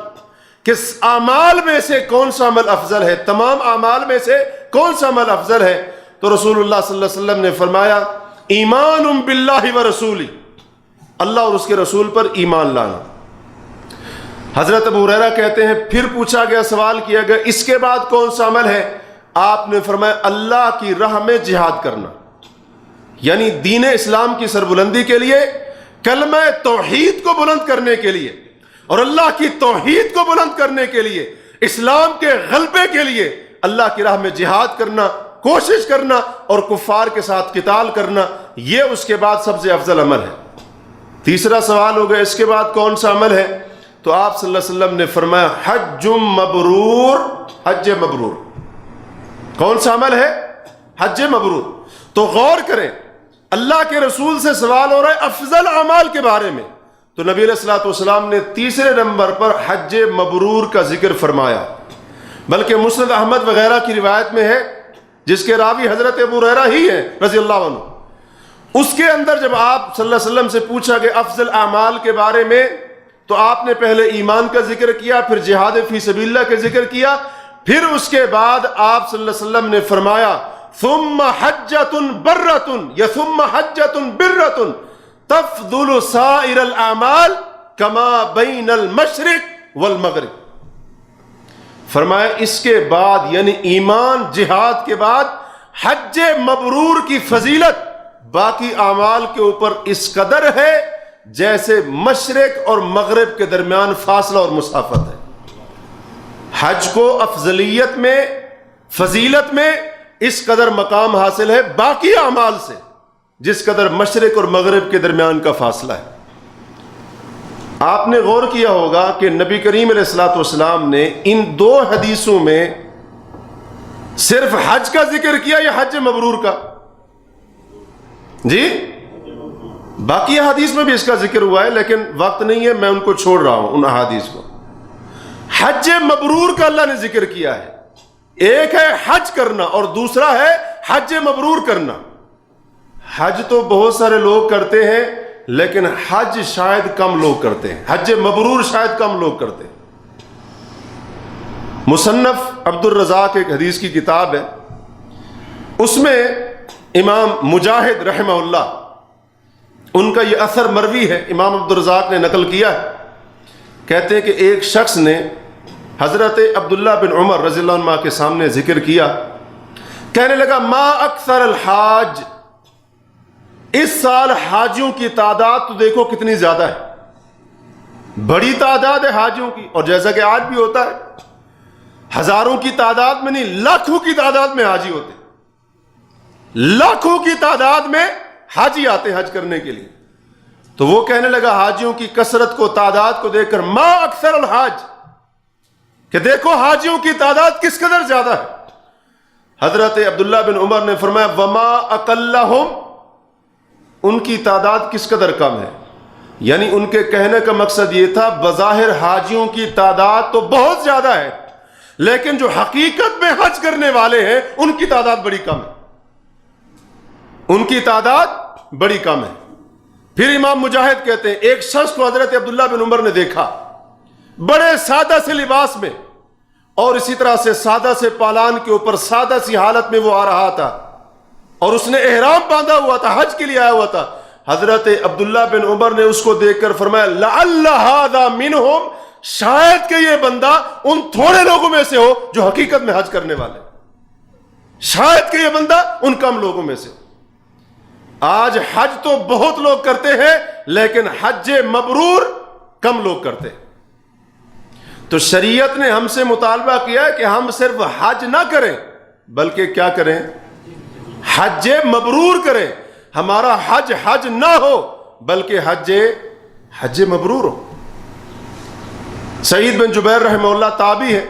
کس اعمال میں سے کون سا عمل افضل ہے، تمام اعمال میں سے کون سا عمل افضل ہے؟ تو رسول اللہ صلی اللہ علیہ وسلم نے فرمایا ایمان باللہ ورسولہ، اللہ اور اس کے رسول پر ایمان لانا۔ حضرت ابو ہریرہ کہتے ہیں پھر پوچھا گیا، سوال کیا گیا اس کے بعد کون سا عمل ہے؟ آپ نے فرمایا اللہ کی راہ میں جہاد کرنا، یعنی دین اسلام کی سربلندی کے لیے، کلمہ توحید کو بلند کرنے کے لیے اور اللہ کی توحید کو بلند کرنے کے لیے، اسلام کے غلبے کے لیے اللہ کی راہ میں جہاد کرنا، کوشش کرنا اور کفار کے ساتھ قتال کرنا، یہ اس کے بعد سب سے افضل عمل ہے۔ تیسرا سوال ہو گیا اس کے بعد کون سا عمل ہے؟ تو آپ صلی اللہ علیہ وسلم نے فرمایا حج مبرور، حج مبرور۔ کون سا عمل ہے؟ حج مبرور۔ تو غور کریں، اللہ کے رسول سے سوال ہو رہا ہے افضل اعمال کے بارے میں، تو نبی علیہ الصلوۃ والسلام نے تیسرے نمبر پر حج مبرور کا ذکر فرمایا۔ بلکہ مسند احمد وغیرہ کی روایت میں ہے، جس کے راوی حضرت ابو ہریرہ ہی ہیں رضی اللہ عنہ، اس کے اندر جب آپ صلی اللہ علیہ وسلم سے پوچھا کہ افضل اعمال کے بارے میں، تو آپ نے پہلے ایمان کا ذکر کیا، پھر جہاد فی سبیل اللہ کا ذکر کیا، پھر اس کے بعد آپ صلی اللہ علیہ وسلم نے فرمایا ثم حجۃ برۃ یا ثم حجۃ برۃ تفضل سائر الاعمال کما بین المشرق والمغرب۔ فرمایا اس کے بعد یعنی ایمان جہاد کے بعد حج مبرور کی فضیلت باقی اعمال کے اوپر اس قدر ہے جیسے مشرق اور مغرب کے درمیان فاصلہ اور مسافت ہے۔ حج کو افضلیت میں، فضیلت میں اس قدر مقام حاصل ہے باقی اعمال سے جس قدر مشرق اور مغرب کے درمیان کا فاصلہ ہے۔ آپ نے غور کیا ہوگا کہ نبی کریم علیہ الصلوۃ والسلام نے ان دو حدیثوں میں صرف حج کا ذکر کیا یا حج مبرور کا؟ جی باقی احادیث میں بھی اس کا ذکر ہوا ہے، لیکن وقت نہیں ہے، میں ان کو چھوڑ رہا ہوں ان احادیث کو۔ حج مبرور کا اللہ نے ذکر کیا ہے، ایک ہے حج کرنا اور دوسرا ہے حج مبرور کرنا۔ حج تو بہت سارے لوگ کرتے ہیں لیکن حج شاید کم لوگ کرتے ہیں، حج مبرور شاید کم لوگ کرتے ہیں۔ مصنف عبد الرزاق ایک حدیث کی کتاب ہے، اس میں امام مجاہد رحمہ اللہ ان کا یہ اثر مروی ہے، امام عبد الرزاق نے نقل کیا ہے، کہتے ہیں کہ ایک شخص نے حضرت عبداللہ بن عمر رضی اللہ عنہ کے سامنے ذکر کیا، کہنے لگا ما اکثر الحاج، اس سال حاجیوں کی تعداد تو دیکھو کتنی زیادہ ہے، بڑی تعداد ہے حاجیوں کی، اور جیسا کہ آج بھی ہوتا ہے ہزاروں کی تعداد میں نہیں لاکھوں کی تعداد میں حاجی ہوتے، لاکھوں کی تعداد میں حاجی آتے حج کرنے کے لیے۔ تو وہ کہنے لگا حاجیوں کی کثرت کو، تعداد کو دیکھ کر ما اکثر الحاج، کہ دیکھو حاجیوں کی تعداد کس قدر زیادہ ہے۔ حضرت عبداللہ بن عمر نے فرمایا وما اقلہم، ان کی تعداد کس قدر کم ہے، یعنی ان کے کہنے کا مقصد یہ تھا بظاہر حاجیوں کی تعداد تو بہت زیادہ ہے لیکن جو حقیقت میں حج کرنے والے ہیں ان کی تعداد بڑی کم ہے، ان کی تعداد بڑی کم ہے۔ پھر امام مجاہد کہتے ہیں ایک شخص کو حضرت عبداللہ بن عمر نے دیکھا بڑے سادہ سے لباس میں اور اسی طرح سے سادہ سے پالان کے اوپر سادہ سی حالت میں وہ آ رہا تھا اور اس نے احرام باندھا ہوا تھا، حج کے لیے آیا ہوا تھا۔ حضرت عبداللہ بن عمر نے اس کو دیکھ کر فرمایا لعل ھذا منہم، شاید کہ یہ بندہ ان تھوڑے لوگوں میں سے ہو جو حقیقت میں حج کرنے والے، شاید کہ یہ بندہ ان کم لوگوں میں سے۔ آج حج تو بہت لوگ کرتے ہیں لیکن حج مبرور کم لوگ کرتے ہیں۔ تو شریعت نے ہم سے مطالبہ کیا ہے کہ ہم صرف حج نہ کریں بلکہ کیا کریں، حج مبرور کریں۔ ہمارا حج حج نہ ہو بلکہ حج مبرور ہو۔ سعید بن جبیر رحمہ اللہ تابعی ہے،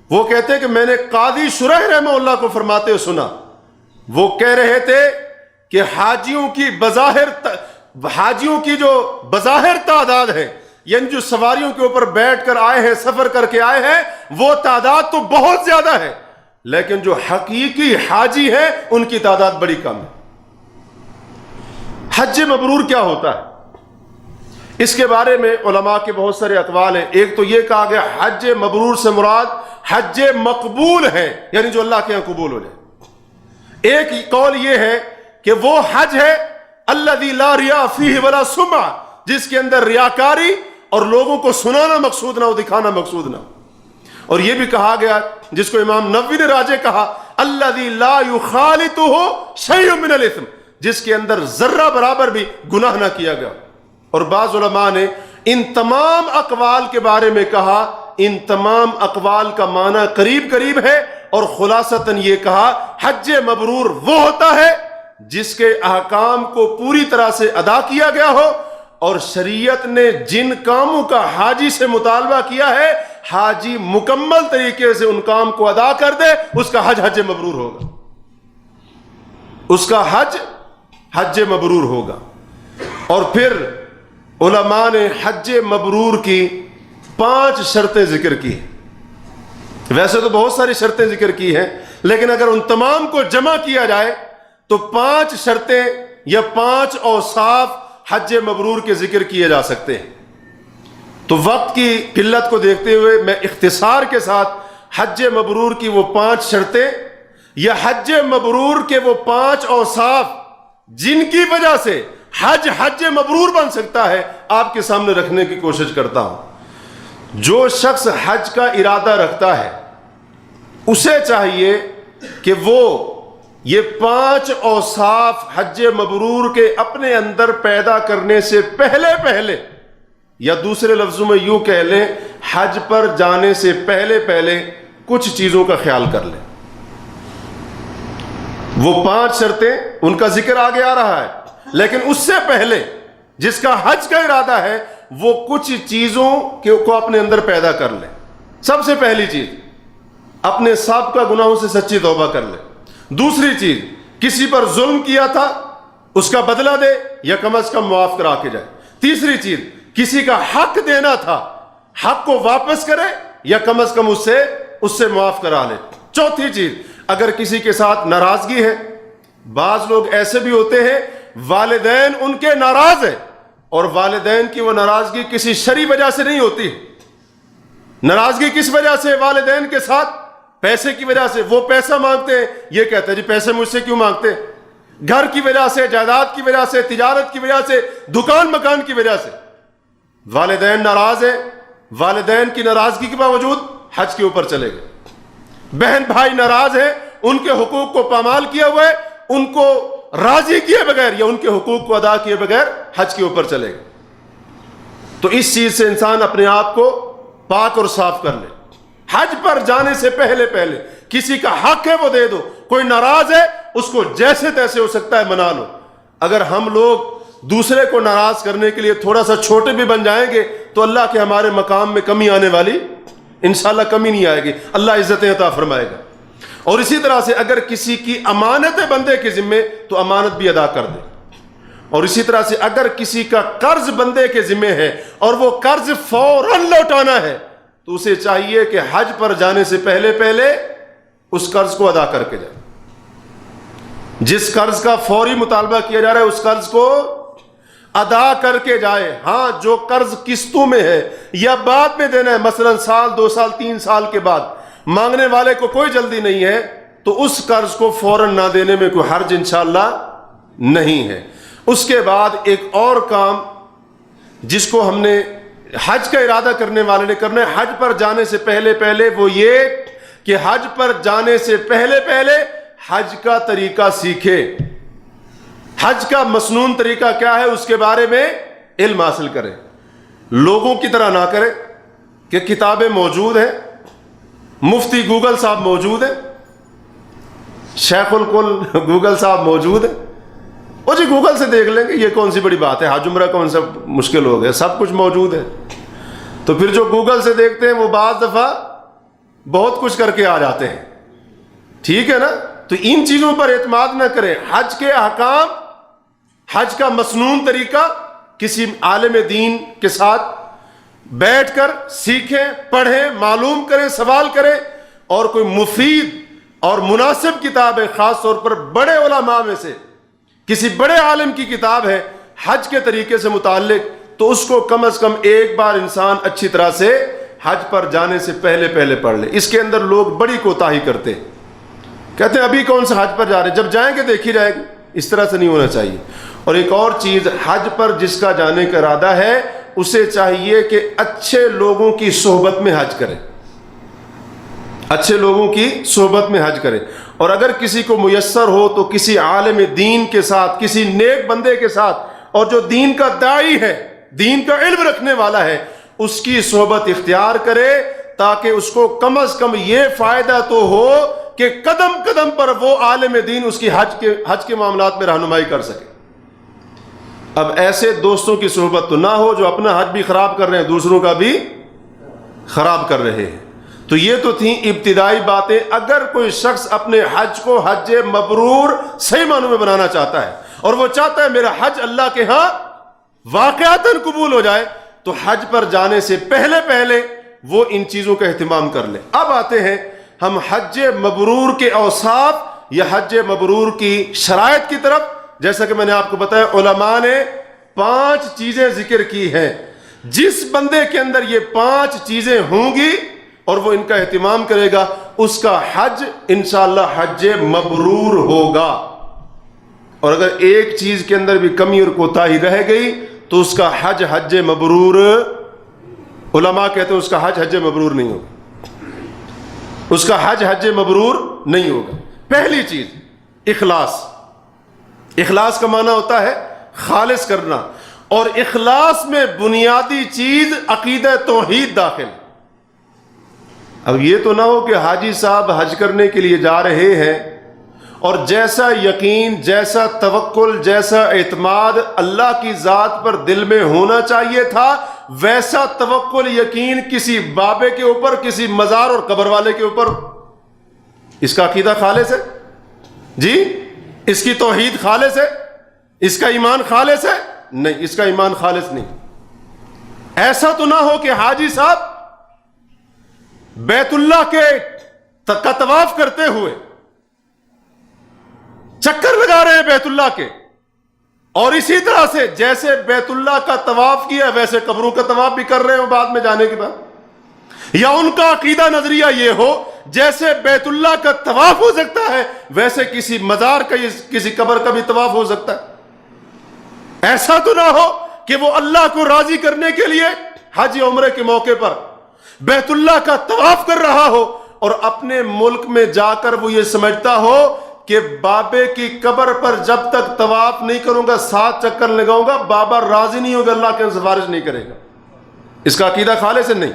وہ کہتے ہیں کہ میں نے قاضی شریح رحمہ اللہ کو فرماتے ہوئے سنا، وہ کہہ رہے تھے کہ حاجیوں کی جو بظاہر تعداد ہے، یعنی جو سواریوں کے اوپر بیٹھ کر آئے ہیں، سفر کر کے آئے ہیں، وہ تعداد تو بہت زیادہ ہے لیکن جو حقیقی حاجی ہیں ان کی تعداد بڑی کم ہے۔ حج مبرور کیا ہوتا ہے؟ اس کے بارے میں علماء کے بہت سارے اقوال ہیں. ایک تو یہ کہا گیا حج مبرور سے مراد حج مقبول ہے، یعنی جو اللہ کے یہاں قبول ہو جائے. ایک قول یہ ہے کہ وہ حج ہے الذی لا ریا فیہ ولا سمعہ، جس کے اندر ریاکاری اور لوگوں کو سنانا مقصود نہ ہو، دکھانا مقصود نہ ہو. اور یہ بھی کہا گیا جس کو امام نووی نے راجح کہا الذی لا یخالطہ شیء من الاثم، جس کے اندر ذرہ برابر بھی گناہ نہ کیا گیا. اور بعض علماء نے ان تمام اقوال کے بارے میں کہا ان تمام اقوال کا معنی قریب قریب ہے، اور خلاصتاً یہ کہا حج مبرور وہ ہوتا ہے جس کے احکام کو پوری طرح سے ادا کیا گیا ہو، اور شریعت نے جن کاموں کا حاجی سے مطالبہ کیا ہے حاجی مکمل طریقے سے ان کام کو ادا کر دے، اس کا حج مبرور ہوگا. اس کا حج مبرور ہوگا. اور پھر علماء نے حج مبرور کی 5 شرطیں ذکر کی. ویسے تو بہت ساری شرطیں ذکر کی ہیں، لیکن اگر ان تمام کو جمع کیا جائے تو 5 شرطیں یا 5 اوصاف حج مبرور کے ذکر کیے جا سکتے ہیں. تو وقت کی قلت کو دیکھتے ہوئے میں اختصار کے ساتھ حج مبرور کی وہ 5 شرطیں یا حج مبرور کے وہ 5 اوصاف جن کی وجہ سے حج مبرور بن سکتا ہے آپ کے سامنے رکھنے کی کوشش کرتا ہوں. جو شخص حج کا ارادہ رکھتا ہے اسے چاہیے کہ وہ یہ 5 اوصاف حج مبرور کے اپنے اندر پیدا کرنے سے پہلے یا دوسرے لفظوں میں یوں کہہ لیں حج پر جانے سے پہلے کچھ چیزوں کا خیال کر لیں. وہ 5 شرطیں ان کا ذکر آگے آ رہا ہے، لیکن اس سے پہلے جس کا حج کا ارادہ ہے وہ کچھ چیزوں کو اپنے اندر پیدا کر لے. سب سے پہلی چیز اپنے سابقہ گناہوں سے سچی توبہ کر لے. دوسری چیز کسی پر ظلم کیا تھا اس کا بدلہ دے یا کم از کم معاف کرا کے جائے. تیسری چیز کسی کا حق دینا تھا حق کو واپس کرے یا کم از کم اس سے معاف کرا لے. چوتھی چیز اگر کسی کے ساتھ ناراضگی ہے، بعض لوگ ایسے بھی ہوتے ہیں والدین ان کے ناراض ہیں اور والدین کی وہ ناراضگی کسی شرعی وجہ سے نہیں ہوتی. ناراضگی کس وجہ سے؟ والدین کے ساتھ پیسے کی وجہ سے. وہ پیسہ مانگتے ہیں، یہ کہتے ہیں جی پیسے مجھ سے کیوں مانگتے؟ گھر کی وجہ سے، جائیداد کی وجہ سے، تجارت کی وجہ سے، دکان مکان کی وجہ سے والدین ناراض ہیں. والدین کی ناراضگی کے باوجود حج کے اوپر چلے گئے. بہن بھائی ناراض ہیں، ان کے حقوق کو پامال کیا ہوا ہے، ان کو راضی کیے بغیر یا ان کے حقوق کو ادا کیے بغیر حج کے اوپر چلے گئے. تو اس چیز سے انسان اپنے آپ کو پاک اور صاف کر لے. حج پر جانے سے پہلے کسی کا حق ہے وہ دے دو. کوئی ناراض ہے اس کو جیسے تیسے ہو سکتا ہے منا لو. اگر ہم لوگ دوسرے کو ناراض کرنے کے لیے تھوڑا سا چھوٹے بھی بن جائیں گے تو اللہ کے ہمارے مقام میں کمی آنے والی انشاءاللہ کمی نہیں آئے گی. اللہ عزتیں عطا فرمائے گا. اور اسی طرح سے اگر کسی کی امانت ہے بندے کے ذمے تو امانت بھی ادا کر دے. اور اسی طرح سے اگر کسی کا قرض بندے کے ذمے ہے اور وہ قرض فوراً لوٹانا ہے تو اسے چاہیے کہ حج پر جانے سے پہلے اس قرض کو ادا کر کے جائے. جس قرض کا فوری مطالبہ کیا جا رہا ہے اس قرض کو ادا کر کے جائے. ہاں جو قرض قسطوں میں ہے یا بعد میں دینا ہے، مثلا سال 2 سال 3 سال کے بعد، مانگنے والے کو کوئی جلدی نہیں ہے تو اس قرض کو فوراً نہ دینے میں کوئی حرج انشاءاللہ نہیں ہے. اس کے بعد ایک اور کام جس کو ہم نے حج کا ارادہ کرنے والے نے کرنا ہے حج پر جانے سے پہلے وہ یہ کہ حج پر جانے سے پہلے حج کا طریقہ سیکھے. حج کا مسنون طریقہ کیا ہے اس کے بارے میں علم حاصل کرے. لوگوں کی طرح نہ کرے کہ کتابیں موجود ہیں، مفتی گوگل صاحب موجود ہیں، شیخ الکل گوگل صاحب موجود ہیں، وہ جی گوگل سے دیکھ لیں گے، یہ کون سی بڑی بات ہے، حج عمرہ کون سا مشکل ہو گیا، سب کچھ موجود ہے. تو پھر جو گوگل سے دیکھتے ہیں وہ بعض دفعہ بہت کچھ کر کے آ جاتے ہیں. ٹھیک ہے نا؟ تو ان چیزوں پر اعتماد نہ کریں. حج کے احکام، حج کا مسنون طریقہ کسی عالم دین کے ساتھ بیٹھ کر سیکھیں، پڑھیں، معلوم کریں، سوال کریں. اور کوئی مفید اور مناسب کتاب ہے، خاص طور پر بڑے علماء میں سے کسی بڑے عالم کی کتاب ہے حج کے طریقے سے متعلق، تو اس کو کم از کم ایک بار انسان اچھی طرح سے حج پر جانے سے پہلے پڑھ لے۔ اس کے اندر لوگ بڑی کوتاہی کرتے ہیں، کہتے ہیں ابھی کون سا حج پر جا رہے ہیں، جب جائیں گے دیکھی جائے گی۔ اس طرح سے نہیں ہونا چاہیے۔ اور ایک اور چیز، حج پر جس کا جانے کا ارادہ ہے اسے چاہیے کہ اچھے لوگوں کی صحبت میں حج کرے، اچھے لوگوں کی صحبت میں حج کرے۔ اور اگر کسی کو میسر ہو تو کسی عالم دین کے ساتھ، کسی نیک بندے کے ساتھ، اور جو دین کا داعی ہے، دین کا علم رکھنے والا ہے، اس کی صحبت اختیار کرے، تاکہ اس کو کم از کم یہ فائدہ تو ہو کہ قدم قدم پر وہ عالم دین اس کی حج کے معاملات میں رہنمائی کر سکے۔ اب ایسے دوستوں کی صحبت تو نہ ہو جو اپنا حج بھی خراب کر رہے ہیں، دوسروں کا بھی خراب کر رہے ہیں۔ تو یہ تو تھیں ابتدائی باتیں۔ اگر کوئی شخص اپنے حج کو حج مبرور صحیح معنوں میں بنانا چاہتا ہے، اور وہ چاہتا ہے میرا حج اللہ کے ہاں واقعتاً قبول ہو جائے، تو حج پر جانے سے پہلے وہ ان چیزوں کا اہتمام کر لے۔ اب آتے ہیں ہم حج مبرور کے اوصاف یا حج مبرور کی شرائط کی طرف۔ جیسا کہ میں نے آپ کو بتایا، علماء نے 5 چیزیں ذکر کی ہیں۔ جس بندے کے اندر یہ 5 چیزیں ہوں گی اور وہ ان کا اہتمام کرے گا، اس کا حج انشاءاللہ حج مبرور ہوگا۔ اور اگر ایک چیز کے اندر بھی کمی اور کوتاہی رہ گئی تو اس کا حج مبرور، علماء کہتے ہیں اس کا حج مبرور نہیں ہوگا، اس کا حج مبرور نہیں ہوگا۔ پہلی چیز اخلاص۔ اخلاص کا معنی ہوتا ہے خالص کرنا، اور اخلاص میں بنیادی چیز عقیدہ توحید داخل۔ اب یہ تو نہ ہو کہ حاجی صاحب حج کرنے کے لیے جا رہے ہیں اور جیسا یقین، جیسا توکل، جیسا اعتماد اللہ کی ذات پر دل میں ہونا چاہیے تھا، ویسا توکل یقین کسی بابے کے اوپر، کسی مزار اور قبر والے کے اوپر۔ اس کا عقیدہ خالص ہے جی؟ اس کی توحید خالص ہے؟ اس کا ایمان خالص ہے؟ نہیں، اس کا ایمان خالص نہیں۔ ایسا تو نہ ہو کہ حاجی صاحب بیت اللہ کا طواف کرتے ہوئے چکر لگا رہے ہیں بیت اللہ کے، اور اسی طرح سے جیسے بیت اللہ کا طواف کیا ویسے قبروں کا طواف بھی کر رہے ہو بعد میں جانے کے بعد۔ یا ان کا عقیدہ نظریہ یہ ہو جیسے بیت اللہ کا طواف ہو سکتا ہے ویسے کسی مزار کا، کسی قبر کا بھی طواف ہو سکتا ہے۔ ایسا تو نہ ہو کہ وہ اللہ کو راضی کرنے کے لیے حج عمرے کے موقع پر بیت اللہ کا طواف کر رہا ہو، اور اپنے ملک میں جا کر وہ یہ سمجھتا ہو کہ بابے کی قبر پر جب تک طواف نہیں کروں گا، 7 چکر لگاؤں گا، بابا راضی نہیں ہوگا، اللہ کے سفارش نہیں کرے گا۔ اس کا عقیدہ خالص ہے؟ نہیں۔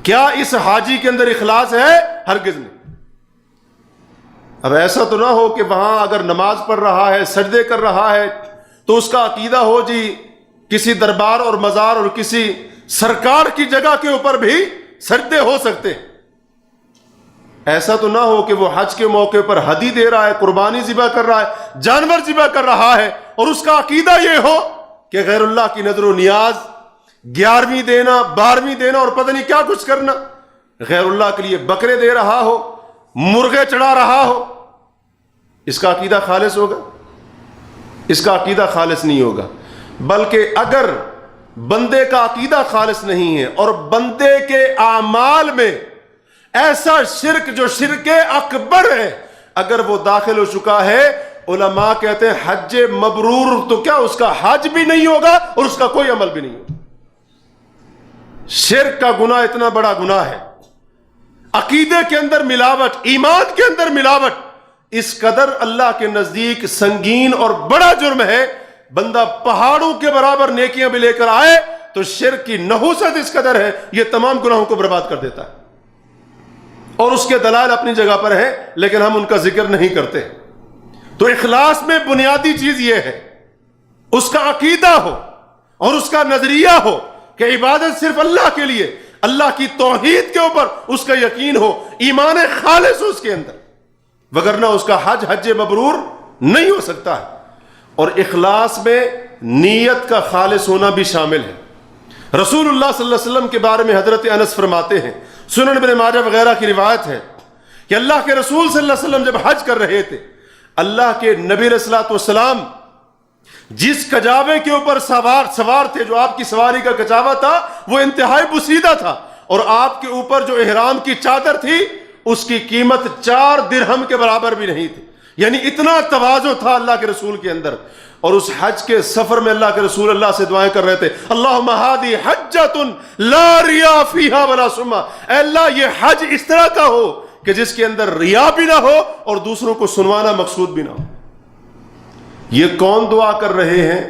کیا اس حاجی کے اندر اخلاص ہے؟ ہرگز نہیں۔ اب ایسا تو نہ ہو کہ وہاں اگر نماز پڑھ رہا ہے، سجدے کر رہا ہے، تو اس کا عقیدہ ہو جی کسی دربار اور مزار اور کسی سرکار کی جگہ کے اوپر بھی سجدے ہو سکتے ہیں۔ ایسا تو نہ ہو کہ وہ حج کے موقع پر ہدی دے رہا ہے، قربانی ذبح کر رہا ہے، جانور ذبح کر رہا ہے، اور اس کا عقیدہ یہ ہو کہ غیر اللہ کی نظر و نیاز، 11ویں دینا، 12ویں دینا، اور پتہ نہیں کیا کچھ کرنا، غیر اللہ کے لیے بکرے دے رہا ہو، مرغے چڑھا رہا ہو۔ اس کا عقیدہ خالص ہوگا؟ اس کا عقیدہ خالص نہیں ہوگا۔ بلکہ اگر بندے کا عقیدہ خالص نہیں ہے اور بندے کے اعمال میں ایسا شرک جو شرک اکبر ہے اگر وہ داخل ہو چکا ہے، علماء کہتے ہیں حج مبرور تو کیا اس کا حج بھی نہیں ہوگا اور اس کا کوئی عمل بھی نہیں ہوگا۔ شرک کا گناہ اتنا بڑا گناہ ہے، عقیدے کے اندر ملاوٹ، ایمان کے اندر ملاوٹ اس قدر اللہ کے نزدیک سنگین اور بڑا جرم ہے، بندہ پہاڑوں کے برابر نیکیاں بھی لے کر آئے تو شرک کی نحوست اس قدر ہے، یہ تمام گناہوں کو برباد کر دیتا ہے۔ اور اس کے دلائل اپنی جگہ پر ہیں لیکن ہم ان کا ذکر نہیں کرتے۔ تو اخلاص میں بنیادی چیز یہ ہے اس کا عقیدہ ہو اور اس کا نظریہ ہو کہ عبادت صرف اللہ کے لیے، اللہ کی توحید کے اوپر اس کا یقین ہو، ایمان خالص ہو اس کے اندر، وگرنہ اس کا حج مبرور نہیں ہو سکتا ہے۔ اور اخلاص میں نیت کا خالص ہونا بھی شامل ہے۔ رسول اللہ صلی اللہ علیہ وسلم کے بارے میں حضرت انس فرماتے ہیں، سنن ابن ماجہ وغیرہ کی روایت ہے کہ اللہ کے رسول صلی اللہ علیہ وسلم جب حج کر رہے تھے، اللہ کے نبی علیہ الصلوۃ والسلام جس کجاوے کے اوپر سوار تھے، جو آپ کی سواری کا کجاوا تھا، وہ انتہائی بسیدہ تھا، اور آپ کے اوپر جو احرام کی چادر تھی اس کی قیمت 4 درہم کے برابر بھی نہیں تھی. یعنی اتنا تواضع تھا اللہ کے رسول کے اندر. اور اس حج کے سفر میں اللہ کے رسول اللہ سے دعائیں کر رہے تھے، اللہم ہادی حجۃ لا ریا فیہا ولا سمعہ، اے اللہ یہ حج اس طرح کا ہو کہ جس کے اندر ریا بھی نہ ہو اور دوسروں کو سنوانا مقصود بھی نہ ہو. یہ کون دعا کر رہے ہیں؟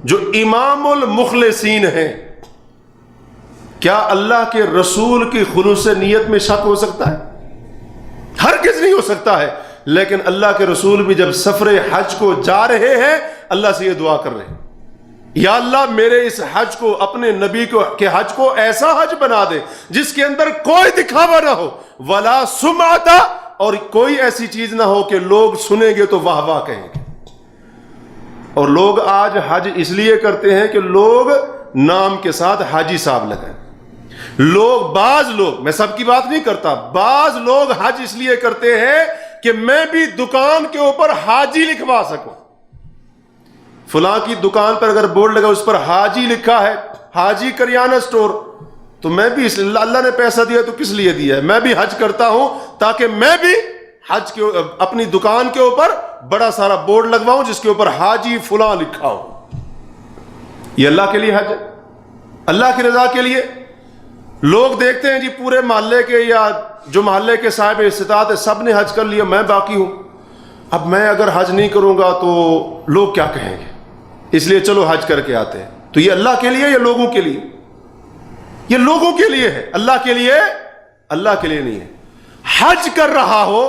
جو امام المخلصین ہیں. کیا اللہ کے رسول کی خلوص نیت میں شک ہو سکتا ہے؟ ہرگز نہیں ہو سکتا ہے. لیکن اللہ کے رسول بھی جب سفر حج کو جا رہے ہیں اللہ سے یہ دعا کر رہے ہیں، یا اللہ میرے اس حج کو، اپنے نبی کے حج کو ایسا حج بنا دے جس کے اندر کوئی دکھاوا نہ ہو، ولا سمعت، اور کوئی ایسی چیز نہ ہو کہ لوگ سنیں گے تو واہ واہ کہیں گے. اور لوگ آج حج اس لیے کرتے ہیں کہ لوگ نام کے ساتھ حاجی صاحب لگائیں. بعض لوگ، میں سب کی بات نہیں کرتا، بعض لوگ حج اس لیے کرتے ہیں کہ میں بھی دکان کے اوپر حاجی لکھوا سکوں. فلاں کی دکان پر اگر بورڈ لگا اس پر حاجی لکھا ہے، حاجی کریانہ سٹور، تو میں بھی اللہ نے پیسہ دیا تو کس لیے دیا ہے، میں بھی حج کرتا ہوں تاکہ میں بھی حج کے اپنی دکان کے اوپر بڑا سارا بورڈ لگواؤں جس کے اوپر حاجی فلاں لکھا ہو. یہ اللہ کے لیے حج ہے، اللہ کی رضا کے لیے. لوگ دیکھتے ہیں جی پورے محلے کے یا جو محلے کے صاحب استطاعت ہے سب نے حج کر لیا، میں باقی ہوں، اب میں اگر حج نہیں کروں گا تو لوگ کیا کہیں گے، اس لیے چلو حج کر کے آتے ہیں. تو یہ اللہ کے لیے یا لوگوں کے لیے؟ یہ لوگوں کے لیے ہے، اللہ کے لیے نہیں ہے. حج کر رہا ہو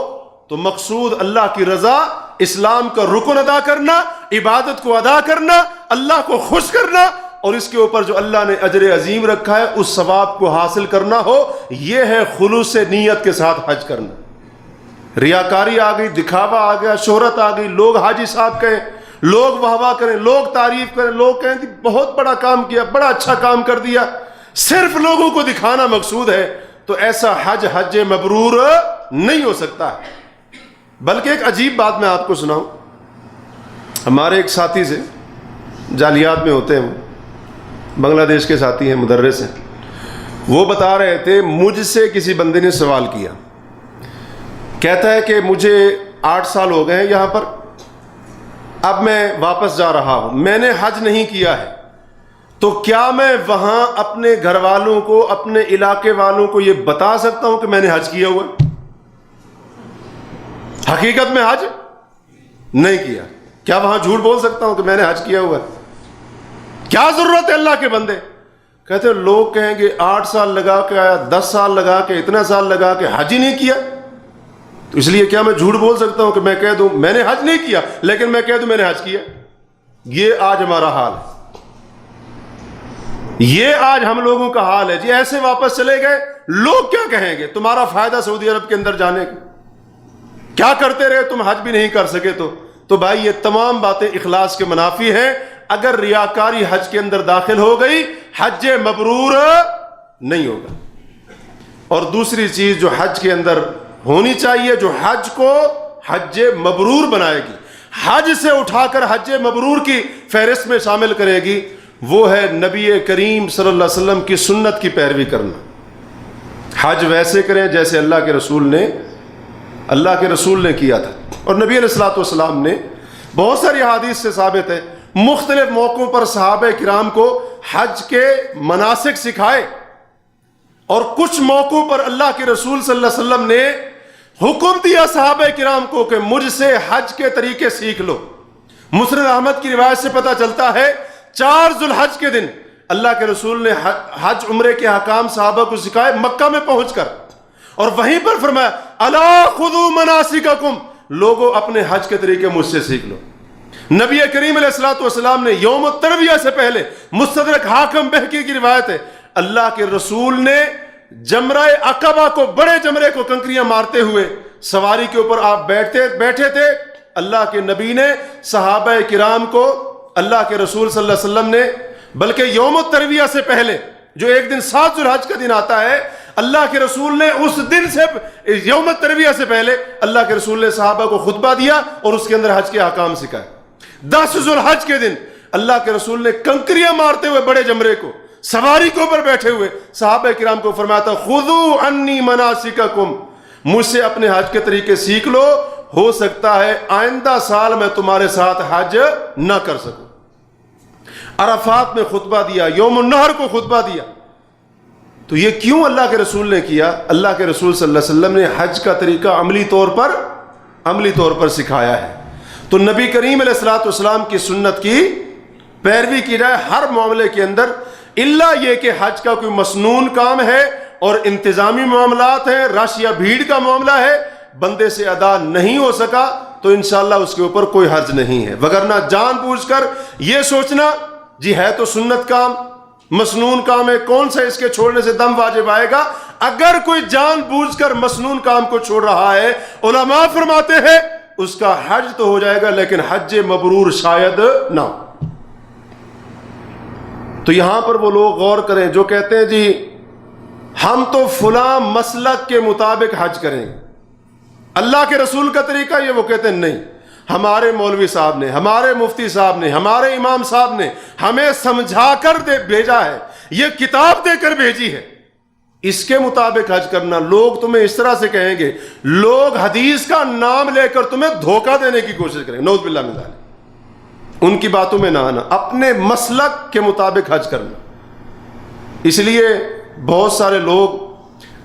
تو مقصود اللہ کی رضا، اسلام کا رکن ادا کرنا، عبادت کو ادا کرنا، اللہ کو خوش کرنا، اور اس کے اوپر جو اللہ نے اجر عظیم رکھا ہے اس ثواب کو حاصل کرنا ہو. یہ ہے خلوص نیت کے ساتھ حج کرنا. ریاکاری آ گئی، دکھاوا آ گیا، شہرت آ گئی، لوگ حاجی صاحب کہیں، لوگ واہ واہ کریں، لوگ تعریف کریں، لوگ کہیں کہ بہت بڑا کام کیا، بڑا اچھا کام کر دیا، صرف لوگوں کو دکھانا مقصود ہے، تو ایسا حج مبرور نہیں ہو سکتا. بلکہ ایک عجیب بات میں آپ کو سناؤں. ہمارے ایک ساتھی سے، جالیات میں ہوتے ہیں، وہ بنگلہ دیش کے ساتھی ہیں، مدرس ہیں، وہ بتا رہے تھے مجھ سے کسی بندے نے سوال کیا، کہتا ہے کہ مجھے 8 سال ہو گئے ہیں یہاں پر، اب میں واپس جا رہا ہوں، میں نے حج نہیں کیا ہے، تو کیا میں وہاں اپنے گھر والوں کو، اپنے علاقے والوں کو یہ بتا سکتا ہوں کہ میں نے حج کیا ہوا ہے؟ حقیقت میں حج نہیں کیا، کیا وہاں جھوٹ بول سکتا ہوں کہ میں نے حج کیا ہوا ہے؟ کیا ضرورت ہے اللہ کے بندے؟ کہتے ہیں لوگ کہیں گے 8 سال لگا کے آیا، 10 سال لگا کے، اتنا سال لگا کے حج ہی نہیں کیا، تو اس لیے کیا میں جھوٹ بول سکتا ہوں کہ میں کہہ دوں میں نے حج نہیں کیا لیکن میں کہہ دوں میں نے حج کیا؟ یہ آج ہمارا حال ہے، یہ آج ہم لوگوں کا حال ہے. جی ایسے واپس چلے گئے، لوگ کیا کہیں گے؟ تمہارا فائدہ سعودی عرب کے اندر جانے کا، کیا کرتے رہے تم، حج بھی نہیں کر سکے. تو بھائی یہ تمام باتیں اخلاص کے منافی ہیں. اگر ریاکاری حج کے اندر داخل ہو گئی حج مبرور نہیں ہوگا. اور دوسری چیز جو حج کے اندر ہونی چاہیے، جو حج کو حج مبرور بنائے گی، حج سے اٹھا کر حج مبرور کی فہرست میں شامل کرے گی، وہ ہے نبی کریم صلی اللہ علیہ وسلم کی سنت کی پیروی کرنا. حج ویسے کریں جیسے اللہ کے رسول نے کیا تھا. اور نبی علیہ الصلوۃ والسلام نے بہت ساری احادیث سے ثابت ہے، مختلف موقعوں پر صحابہ کرام کو حج کے مناسک سکھائے، اور کچھ موقعوں پر اللہ کے رسول صلی اللہ علیہ وسلم نے حکم دیا صحابہ کرام کو کہ مجھ سے حج کے طریقے سیکھ لو. مسند احمد کی روایت سے پتہ چلتا ہے 4 ذوالحج کے دن اللہ کے رسول نے حج عمرے کے احکام صحابہ کو سکھائے مکہ میں پہنچ کر، اور وہیں پر فرمایا الا خذوا مناسککم، لوگوں اپنے حج کے طریقے مجھ سے سیکھ لو. نبی کریم علیہ الصلوۃ والسلام نے یوم الترویہ سے پہلے، مستدرک حاکم بہقی کی روایت ہے، اللہ کے رسول نے جمرہ عقبہ کو، بڑے جمرے کو کنکریاں مارتے ہوئے سواری کے اوپر آپ بیٹھے تھے. اللہ کے نبی نے صحابہ کرام کو، اللہ کے رسول صلی اللہ علیہ وسلم نے، بلکہ یوم الترویہ سے پہلے جو ایک دن 7 ذوالحج کا دن آتا ہے، اللہ کے رسول نے اس دن سے، یوم الترویہ سے پہلے اللہ کے رسول نے صحابہ کو خطبہ دیا اور اس کے اندر حج کے احکام سکھائے. 10 ذوالحج کے دن اللہ کے رسول نے کنکریاں مارتے ہوئے بڑے جمرے کو سواری کے اوپر بیٹھے ہوئے صحابہ کرام کو فرمایا تھا خذوا عنی مناسککم، مجھ سے اپنے حج کے طریقے سیکھ لو، ہو سکتا ہے آئندہ سال میں تمہارے ساتھ حج نہ کر سکوں۔ عرفات میں خطبہ دیا، یوم النحر کو خطبہ دیا۔ تو یہ کیوں اللہ کے رسول نے کیا؟ اللہ کے رسول صلی اللہ علیہ وسلم نے حج کا طریقہ عملی طور پر سکھایا ہے۔ تو نبی کریم علیہ الصلوۃ والسلام کی سنت کی پیروی کی جائے ہر معاملے کے اندر، الا یہ کہ حج کا کوئی مسنون کام ہے اور انتظامی معاملات ہیں، رش یا بھیڑ کا معاملہ ہے، بندے سے ادا نہیں ہو سکا تو انشاءاللہ اس کے اوپر کوئی حرج نہیں ہے۔ وگرنہ جان بوجھ کر یہ سوچنا جی ہے تو سنت کام، مسنون کام ہے، کون سا اس کے چھوڑنے سے دم واجب آئے گا؟ اگر کوئی جان بوجھ کر مسنون کام کو چھوڑ رہا ہے، علماء فرماتے ہیں اس کا حج تو ہو جائے گا لیکن حج مبرور شاید نہ ہو۔ تو یہاں پر وہ لوگ غور کریں جو کہتے ہیں جی ہم تو فلاں مسلک کے مطابق حج کریں گے، اللہ کے رسول کا طریقہ یہ، وہ کہتے ہیں نہیں، ہمارے مولوی صاحب نے، ہمارے مفتی صاحب نے، ہمارے امام صاحب نے ہمیں سمجھا کر بھیجا ہے، یہ کتاب دے کر بھیجی ہے، اس کے مطابق حج کرنا۔ لوگ تمہیں اس طرح سے کہیں گے، لوگ حدیث کا نام لے کر تمہیں دھوکہ دینے کی کوشش کریں گے، نعوذ باللہ من ذالک۔ ان کی باتوں میں نہ آنا، اپنے مسلک کے مطابق حج کرنا۔ اس لیے بہت سارے لوگ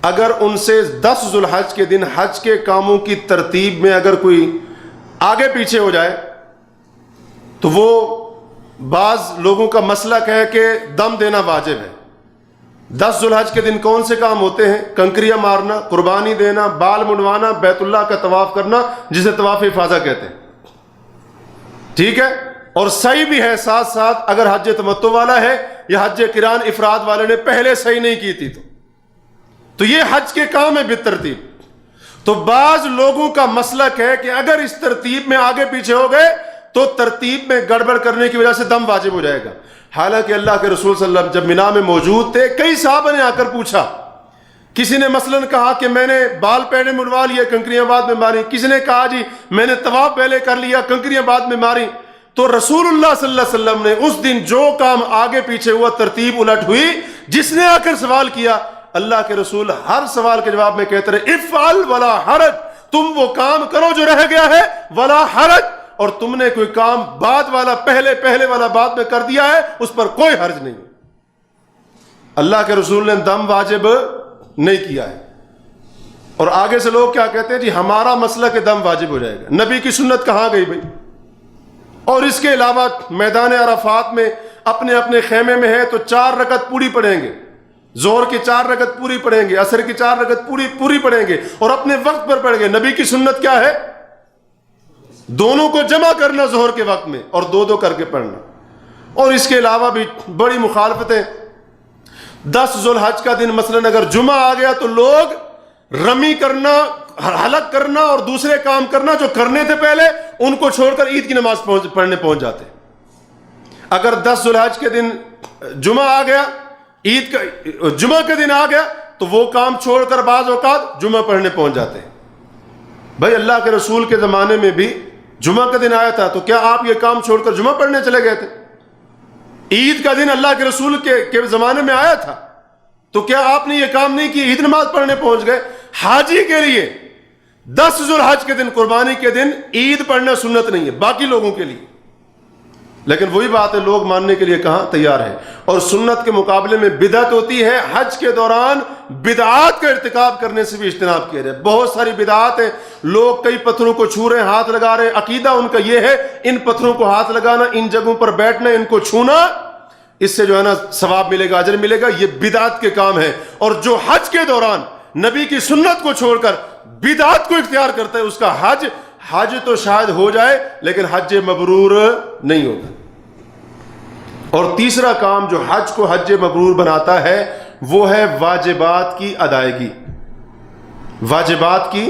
اگر ان سے 10 ذو الحج کے دن حج کے کاموں کی ترتیب میں اگر کوئی آگے پیچھے ہو جائے تو وہ بعض لوگوں کا مسلک ہے کہ دم دینا واجب ہے۔ 10 ذو الحج کے دن کون سے کام ہوتے ہیں؟ کنکریاں مارنا، قربانی دینا، بال منڈوانا، بیت اللہ کا طواف کرنا جسے طواف افاضہ کہتے ہیں، ٹھیک ہے؟ اور صحیح بھی ہے ساتھ ساتھ، اگر حج تمتع والا ہے یا حج قران افراد والے نے پہلے صحیح نہیں کی تھی تو یہ حج کے کام ہے بالترتیب۔ تو بعض لوگوں کا مسلک ہے کہ اگر اس ترتیب میں آگے پیچھے ہو گئے تو ترتیب میں گڑبڑ کرنے کی وجہ سے دم واجب ہو جائے گا۔ حالانکہ اللہ کے رسول صلی اللہ علیہ وسلم جب مینا میں موجود تھے، کئی صحابہ نے آ کر پوچھا، کسی نے مثلاً کہا کہ میں نے بال پہلے منڈوا لیے، کنکریاں بعد میں ماری، کسی نے کہا جی میں نے طواف پہلے کر لیا، کنکریاں بعد میں ماری۔ تو رسول اللہ صلی اللہ علیہ وسلم نے اس دن جو کام آگے پیچھے ہوا، ترتیب الٹ ہوئی، جس نے آ کر سوال کیا، اللہ کے رسول ہر سوال کے جواب میں کہتے رہے افعل ولا حرج، تم وہ کام کرو جو رہ گیا ہے، ولا حرج، اور تم نے کوئی کام بعد والا پہلے والا بعد میں کر دیا ہے، اس پر کوئی حرج نہیں۔ اللہ کے رسول نے دم واجب نہیں کیا ہے۔ اور آگے سے لوگ کیا کہتے ہیں جی ہمارا مسئلہ کہ دم واجب ہو جائے گا، نبی کی سنت کہاں گئی بھائی؟ اور اس کے علاوہ میدان عرفات میں اپنے اپنے خیمے میں ہے تو 4 رکعت پوری پڑھیں گے، ظہر کی 4 رکعت پوری پڑھیں گے، عصر کی 4 رکعت پوری پڑھیں گے اور اپنے وقت پر پڑھیں گے۔ نبی کی سنت کیا ہے؟ دونوں کو جمع کرنا ظہر کے وقت میں اور 2 کر کے پڑھنا۔ اور اس کے علاوہ بھی بڑی مخالفتیں۔ 10 ذو الحج کا دن مثلاً اگر جمعہ آ گیا تو لوگ رمی کرنا، حلق کرنا اور دوسرے کام کرنا جو کرنے تھے پہلے، ان کو چھوڑ کر عید کی نماز پڑھنے پہنچ جاتے۔ اگر 10 ذو الحج کے دن جمعہ آ گیا، عید کا جمعہ کے دن آ گیا تو وہ کام چھوڑ کر بعض اوقات جمعہ پڑھنے پہنچ جاتے ہیں۔ بھائی اللہ کے رسول کے زمانے میں بھی جمعہ کا دن آیا تھا تو کیا آپ یہ کام چھوڑ کر جمعہ پڑھنے چلے گئے تھے؟ عید کا دن اللہ کے رسول کے زمانے میں آیا تھا تو کیا آپ نے یہ کام نہیں کیا، عید نماز پڑھنے پہنچ گئے؟ حاجی کے لیے 10 ذو الحج کے دن، قربانی کے دن عید پڑھنا سنت نہیں ہے، باقی لوگوں کے لیے۔ لیکن وہی بات ہے، لوگ ماننے کے لیے کہاں تیار ہے۔ اور سنت کے مقابلے میں بدعت ہوتی ہے۔ حج کے دوران بدعات کا ارتکاب کرنے سے بھی اجتناب کیا جائے۔ بہت ساری بدعات ہیں، لوگ کئی پتھروں کو چھو رہے ہیں، ہاتھ لگا رہے ہیں، عقیدہ ان کا یہ ہے ان پتھروں کو ہاتھ لگانا، ان جگہوں پر بیٹھنا، ان کو چھونا، اس سے جو ہے نا ثواب ملے گا، اجر ملے گا، یہ بدعت کے کام ہے۔ اور جو حج کے دوران نبی کی سنت کو چھوڑ کر بدعت کو اختیار کرتا ہے، اس کا حج تو شاید ہو جائے لیکن حج مبرور نہیں ہوگا۔ اور تیسرا کام جو حج کو حج مبرور بناتا ہے وہ ہے واجبات کی ادائیگی۔ واجبات کی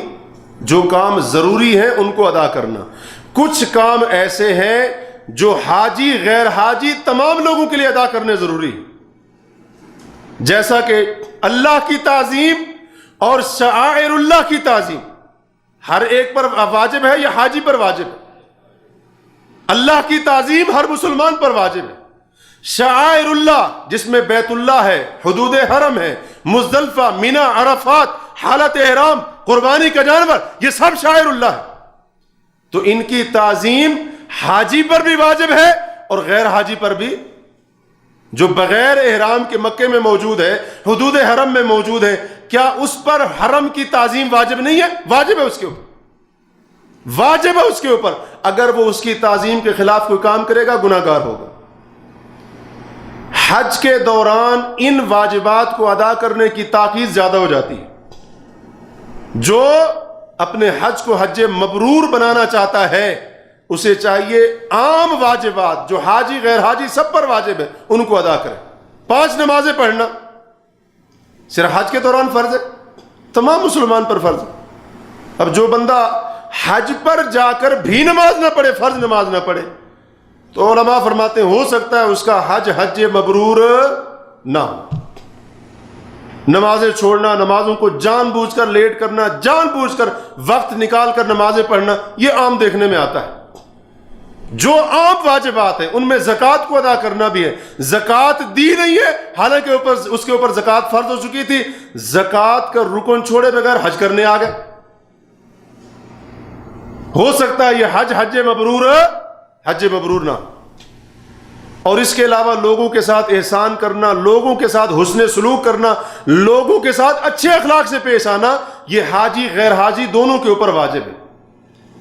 جو کام ضروری ہیں ان کو ادا کرنا۔ کچھ کام ایسے ہیں جو حاجی غیر حاجی تمام لوگوں کے لیے ادا کرنے ضروری ہیں، جیسا کہ اللہ کی تعظیم اور شعائر اللہ کی تعظیم ہر ایک پر واجب ہے یا حاجی پر واجب ہے؟ اللہ کی تعظیم ہر مسلمان پر واجب ہے. شعائر اللہ جس میں بیت اللہ ہے، حدود حرم ہے، مزدلفہ، مینا، عرفات، حالت احرام، قربانی کا جانور، یہ سب شعائر اللہ ہے. تو ان کی تعظیم حاجی پر بھی واجب ہے اور غیر حاجی پر بھی. جو بغیر احرام کے مکے میں موجود ہے، حدود حرم میں موجود ہے، کیا اس پر حرم کی تعظیم واجب نہیں ہے؟ واجب ہے اس کے اوپر، واجب ہے اس کے اوپر. اگر وہ اس کی تعظیم کے خلاف کوئی کام کرے گا گناہ گار ہوگا. حج کے دوران ان واجبات کو ادا کرنے کی تاکید زیادہ ہو جاتی ہے. جو اپنے حج کو حج مبرور بنانا چاہتا ہے اسے چاہیے عام واجبات جو حاجی غیر حاجی سب پر واجب ہے ان کو ادا کرے. 5 نمازیں پڑھنا صرف حج کے دوران فرض ہے، تمام مسلمان پر فرض ہے. اب جو بندہ حج پر جا کر بھی نماز نہ پڑھے، فرض نماز نہ پڑھے، تو علماء فرماتے ہیں ہو سکتا ہے اس کا حج مبرور نہ ہو. نمازیں چھوڑنا، نمازوں کو جان بوجھ کر لیٹ کرنا، جان بوجھ کر وقت نکال کر نمازیں پڑھنا، یہ عام دیکھنے میں آتا ہے. جو عام واجبات ہیں ان میں زکوٰۃ کو ادا کرنا بھی ہے. زکوٰۃ دی نہیں ہے حالانکہ اس کے اوپر زکوٰۃ فرض ہو چکی تھی. زکوٰۃ کا رکن چھوڑے بغیر حج کرنے آ گئے. ہو سکتا ہے یہ حج مبرور نہ. اور اس کے علاوہ لوگوں کے ساتھ احسان کرنا، لوگوں کے ساتھ حسن سلوک کرنا، لوگوں کے ساتھ اچھے اخلاق سے پیش آنا، یہ حاجی غیر حاجی دونوں کے اوپر واجب ہے.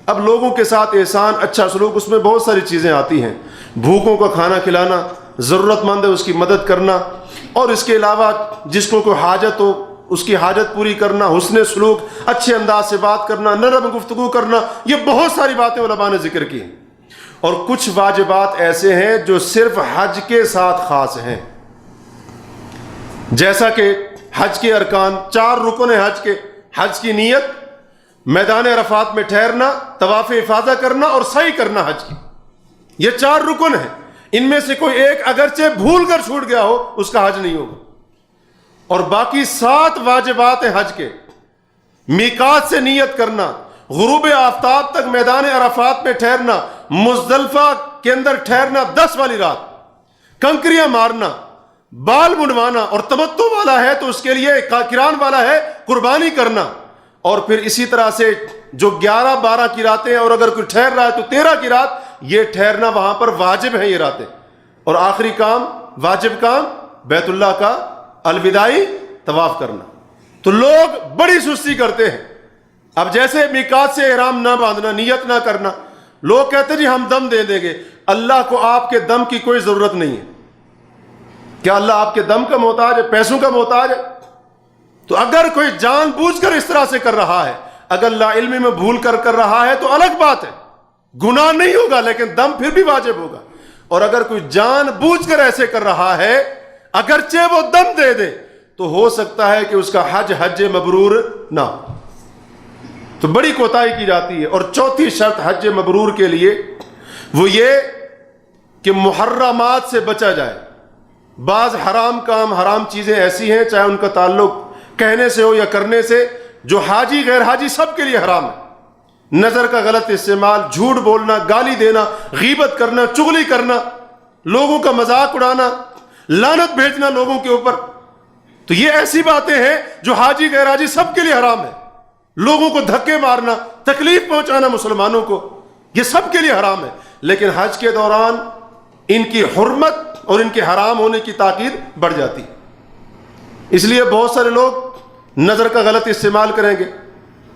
اب لوگوں کے ساتھ احسان، اچھا سلوک، اس میں بہت ساری چیزیں آتی ہیں. بھوکوں کو کھانا کھلانا، ضرورت مند ہے اس کی مدد کرنا، اور اس کے علاوہ جس کو کوئی حاجت ہو اس کی حاجت پوری کرنا، حسن سلوک، اچھے انداز سے بات کرنا، نرم گفتگو کرنا، یہ بہت ساری باتیں علماء نے ذکر کی ہیں. اور کچھ واجبات ایسے ہیں جو صرف حج کے ساتھ خاص ہیں، جیسا کہ حج کے ارکان، 4 رکن ہیں حج کے. حج کی نیت، میدان عرفات میں ٹھہرنا، طواف افاضہ کرنا اور سعی کرنا حج کی، یہ 4 رکن ہیں. ان میں سے کوئی ایک اگرچہ بھول کر چھوٹ گیا ہو اس کا حج نہیں ہوگا. اور باقی 7 واجبات ہیں حج کے. میقات سے نیت کرنا، غروب آفتاب تک میدان عرفات میں ٹھہرنا، مزدلفہ کے اندر ٹھہرنا 10 والی رات، کنکریاں مارنا، بال منڈوانا، اور تمتع والا ہے تو اس کے لیے قران والا ہے قربانی کرنا. اور پھر اسی طرح سے جو 11-12 کی راتیں اور اگر کوئی ٹھہر رہا ہے تو 13 کی رات، یہ ٹھہرنا وہاں پر واجب ہے یہ راتیں. اور آخری کام، واجب کام، بیت اللہ کا الوداعی طواف کرنا. تو لوگ بڑی سستی کرتے ہیں. اب جیسے میقات سے احرام نہ باندھنا، نیت نہ کرنا، لوگ کہتے ہیں جی ہم دم دے دیں گے. اللہ کو آپ کے دم کی کوئی ضرورت نہیں ہے. کیا اللہ آپ کے دم کا محتاج ہے، پیسوں کا محتاج ہے؟ تو اگر کوئی جان بوجھ کر اس طرح سے کر رہا ہے، اگر لا علمی میں بھول کر رہا ہے تو الگ بات ہے، گناہ نہیں ہوگا لیکن دم پھر بھی واجب ہوگا. اور اگر کوئی جان بوجھ کر ایسے کر رہا ہے اگرچہ وہ دم دے دے تو ہو سکتا ہے کہ اس کا حج مبرور نہ ہو. تو بڑی کوتاہی کی جاتی ہے. اور چوتھی شرط حج مبرور کے لیے وہ یہ کہ محرمات سے بچا جائے. بعض حرام کام، حرام چیزیں ایسی ہیں چاہے ان کا تعلق کہنے سے ہو یا کرنے سے، جو حاجی غیر حاجی سب کے لیے حرام ہے. نظر کا غلط استعمال، جھوٹ بولنا، گالی دینا، غیبت کرنا، چغلی کرنا، لوگوں کا مذاق اڑانا، لعنت بھیجنا لوگوں کے اوپر. تو یہ ایسی باتیں ہیں جو حاجی غیر حاجی سب کے لیے حرام ہے. لوگوں کو دھکے مارنا، تکلیف پہنچانا مسلمانوں کو، یہ سب کے لیے حرام ہے. لیکن حج کے دوران ان کی حرمت اور ان کے حرام ہونے کی تاکید بڑھ جاتی. اس لیے بہت سارے لوگ نظر کا غلط استعمال کریں گے،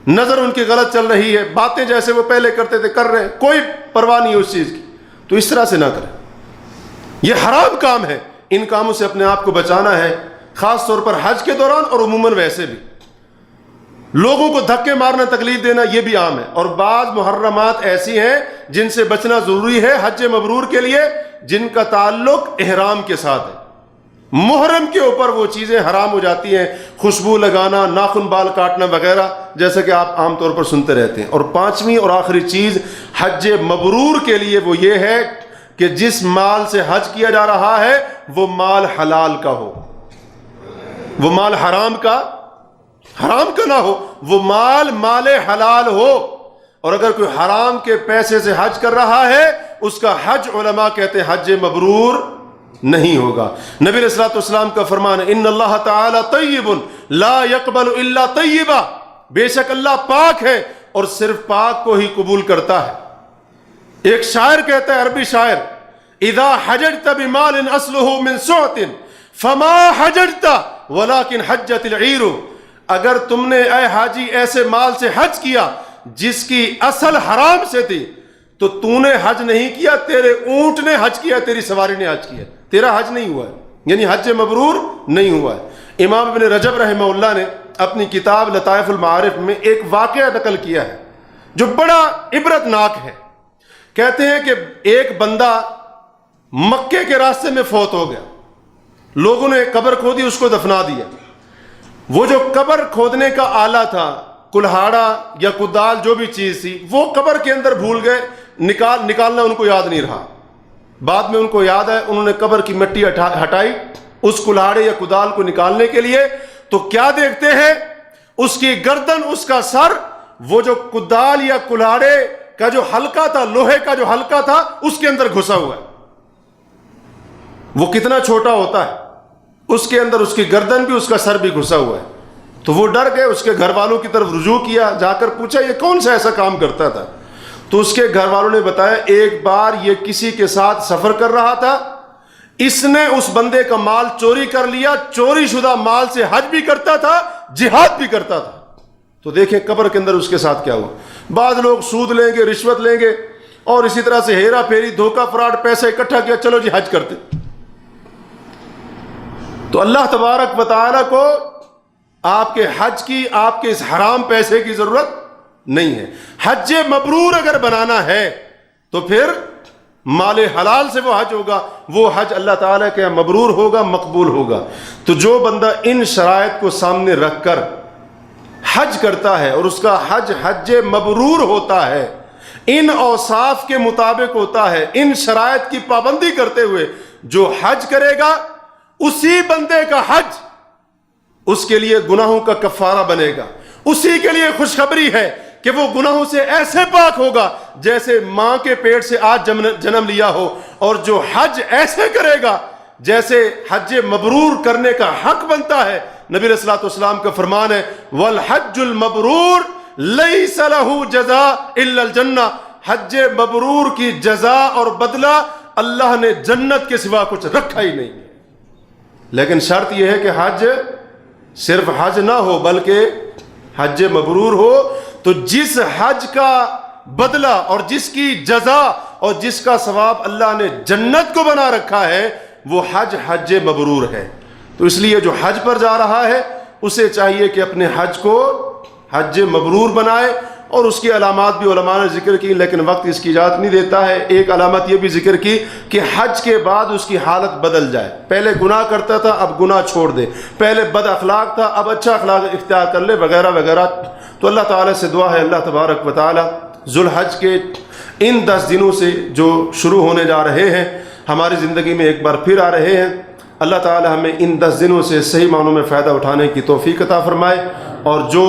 نظر ان کی غلط چل رہی ہے، باتیں جیسے وہ پہلے کرتے تھے کر رہے ہیں، کوئی پرواہ نہیں ہے اس چیز کی. تو اس طرح سے نہ کریں، یہ حرام کام ہے. ان کاموں سے اپنے آپ کو بچانا ہے، خاص طور پر حج کے دوران اور عموماً ویسے بھی. لوگوں کو دھکے مارنا، تکلیف دینا، یہ بھی عام ہے. اور بعض محرمات ایسی ہیں جن سے بچنا ضروری ہے حج مبرور کے لیے، جن کا تعلق احرام کے ساتھ ہے. محرم کے اوپر وہ چیزیں حرام ہو جاتی ہیں، خوشبو لگانا، ناخن بال کاٹنا وغیرہ، جیسا کہ آپ عام طور پر سنتے رہتے ہیں. اور 5ویں اور آخری چیز حج مبرور کے لیے وہ یہ ہے کہ جس مال سے حج کیا جا رہا ہے وہ مال حلال کا ہو، وہ مال حرام کا نہ ہو، وہ مال حلال ہو. اور اگر کوئی حرام کے پیسے سے حج کر رہا ہے اس کا حج علماء کہتے ہیں حج مبرور نہیں ہوگا۔ نبی علیہ الصلوۃ والسلام کا فرمان ہے ان اللہ تعالی طیب لا يقبل الا طیبا، بے شک اللہ پاک ہے اور صرف پاک کو ہی قبول کرتا ہے۔ ایک شاعر کہتا ہے، عربی شاعر، اذا حججت بمال اصله من سعت فما حججت ولكن حجت العیر، اگر تم نے اے حاجی ایسے مال سے حج کیا جس کی اصل حرام سے تھی تو تو نے حج نہیں کیا، تیرے اونٹ نے حج کیا، تیری سواری نے حج کیا، تیرا حج نہیں ہوا ہے، یعنی حج مبرور نہیں ہوا ہے۔ امام ابن رجب رحمہ اللہ نے اپنی کتاب لطائف المعارف میں ایک واقعہ نقل کیا ہے جو بڑا عبرت ناک ہے۔ کہتے ہیں کہ ایک بندہ مکے کے راستے میں فوت ہو گیا، لوگوں نے قبر کھودی، اس کو دفنا دیا۔ وہ جو قبر کھودنے کا آلہ تھا، کلہاڑا یا کدال جو بھی چیز تھی، وہ قبر کے اندر بھول گئے، نکالنا ان کو یاد نہیں رہا۔ بعد میں ان کو یاد ہے، انہوں نے قبر کی مٹی ہٹائی اس کلہاڑے یا کدال کو نکالنے کے لیے، تو کیا دیکھتے ہیں؟ اس کی گردن، اس کا سر، وہ جو کدال یا کلہاڑے کا جو حلقہ تھا، لوہے کا جو حلقہ تھا، اس کے اندر گھسا ہوا ہے۔ وہ کتنا چھوٹا ہوتا ہے، اس کے اندر اس کی گردن بھی، اس کا سر بھی گھسا ہوا ہے۔ تو وہ ڈر گئے، اس کے گھر والوں کی طرف رجوع کیا، جا کر پوچھا یہ کون سا ایسا کام کرتا تھا؟ تو اس کے گھر والوں نے بتایا ایک بار یہ کسی کے ساتھ سفر کر رہا تھا، اس نے اس بندے کا مال چوری کر لیا، چوری شدہ مال سے حج بھی کرتا تھا، جہاد بھی کرتا تھا۔ تو دیکھیں قبر کے اندر اس کے ساتھ کیا ہوا۔ بعض لوگ سود لیں گے، رشوت لیں گے، اور اسی طرح سے ہیرا پھیری، دھوکہ فراڈ، پیسہ اکٹھا کیا، چلو جی حج کرتے۔ تو اللہ تبارک و تعالیٰ کو آپ کے حج کی، آپ کے اس حرام پیسے کی ضرورت نہیں ہے۔ حج مبرور اگر بنانا ہے تو پھر مال حلال سے وہ حج ہوگا، وہ حج اللہ تعالیٰ کے مبرور ہوگا، مقبول ہوگا۔ تو جو بندہ ان شرائط کو سامنے رکھ کر حج کرتا ہے اور اس کا حج حج مبرور ہوتا ہے، ان اوصاف کے مطابق ہوتا ہے، ان شرائط کی پابندی کرتے ہوئے جو حج کرے گا، اسی بندے کا حج اس کے لیے گناہوں کا کفارہ بنے گا۔ اسی کے لیے خوشخبری ہے کہ وہ گناہوں سے ایسے پاک ہوگا جیسے ماں کے پیٹ سے آج جنم لیا ہو، اور جو حج ایسے کرے گا جیسے حج مبرور کرنے کا حق بنتا ہے۔ نبی علیہ الصلوۃ والسلام کا فرمان ہے والحج المبرور لیس لہ جزاء الا الجنہ، حج مبرور کی جزا اور بدلہ اللہ نے جنت کے سوا کچھ رکھا ہی نہیں۔ لیکن شرط یہ ہے کہ حج صرف حج نہ ہو بلکہ حج مبرور ہو۔ تو جس حج کا بدلہ اور جس کی جزا اور جس کا ثواب اللہ نے جنت کو بنا رکھا ہے، وہ حج حج مبرور ہے۔ تو اس لیے جو حج پر جا رہا ہے اسے چاہیے کہ اپنے حج کو حج مبرور بنائے، اور اس کی علامات بھی علماء نے ذکر کی، لیکن وقت اس کی اجازت نہیں دیتا ہے۔ ایک علامت یہ بھی ذکر کی کہ حج کے بعد اس کی حالت بدل جائے، پہلے گناہ کرتا تھا اب گناہ چھوڑ دے، پہلے بد اخلاق تھا اب اچھا اخلاق اختیار کر لے، وغیرہ وغیرہ۔ تو اللہ تعالیٰ سے دعا ہے اللہ تبارک و تعالیٰ ذوالحج کے ان 10 دنوں سے جو شروع ہونے جا رہے ہیں، ہماری زندگی میں ایک بار پھر آ رہے ہیں، اللہ تعالیٰ ہمیں ان 10 دنوں سے صحیح معنوں میں فائدہ اٹھانے کی توفیق عطا فرمائے، اور جو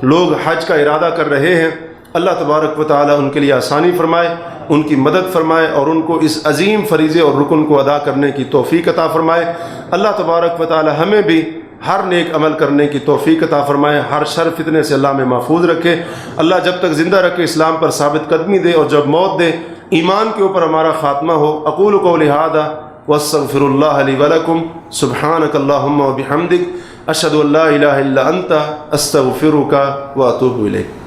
لوگ حج کا ارادہ کر رہے ہیں اللہ تبارک و تعالیٰ ان کے لیے آسانی فرمائے، ان کی مدد فرمائے، اور ان کو اس عظیم فریضے اور رکن کو ادا کرنے کی توفیق عطا فرمائے۔ اللہ تبارک و تعالیٰ ہمیں بھی ہر نیک عمل کرنے کی توفیق عطا فرمائے، ہر شر فتنے سے اللہ میں محفوظ رکھے۔ اللہ جب تک زندہ رکھے اسلام پر ثابت قدمی دے، اور جب موت دے ایمان کے اوپر ہمارا خاتمہ ہو۔ اقول قولی ھذا واستغفر اللہ لی ولکم، سبحانک اللہم وبحمدک، اشہد ان لا الہ الا انت، استغفرک واتوب الیک۔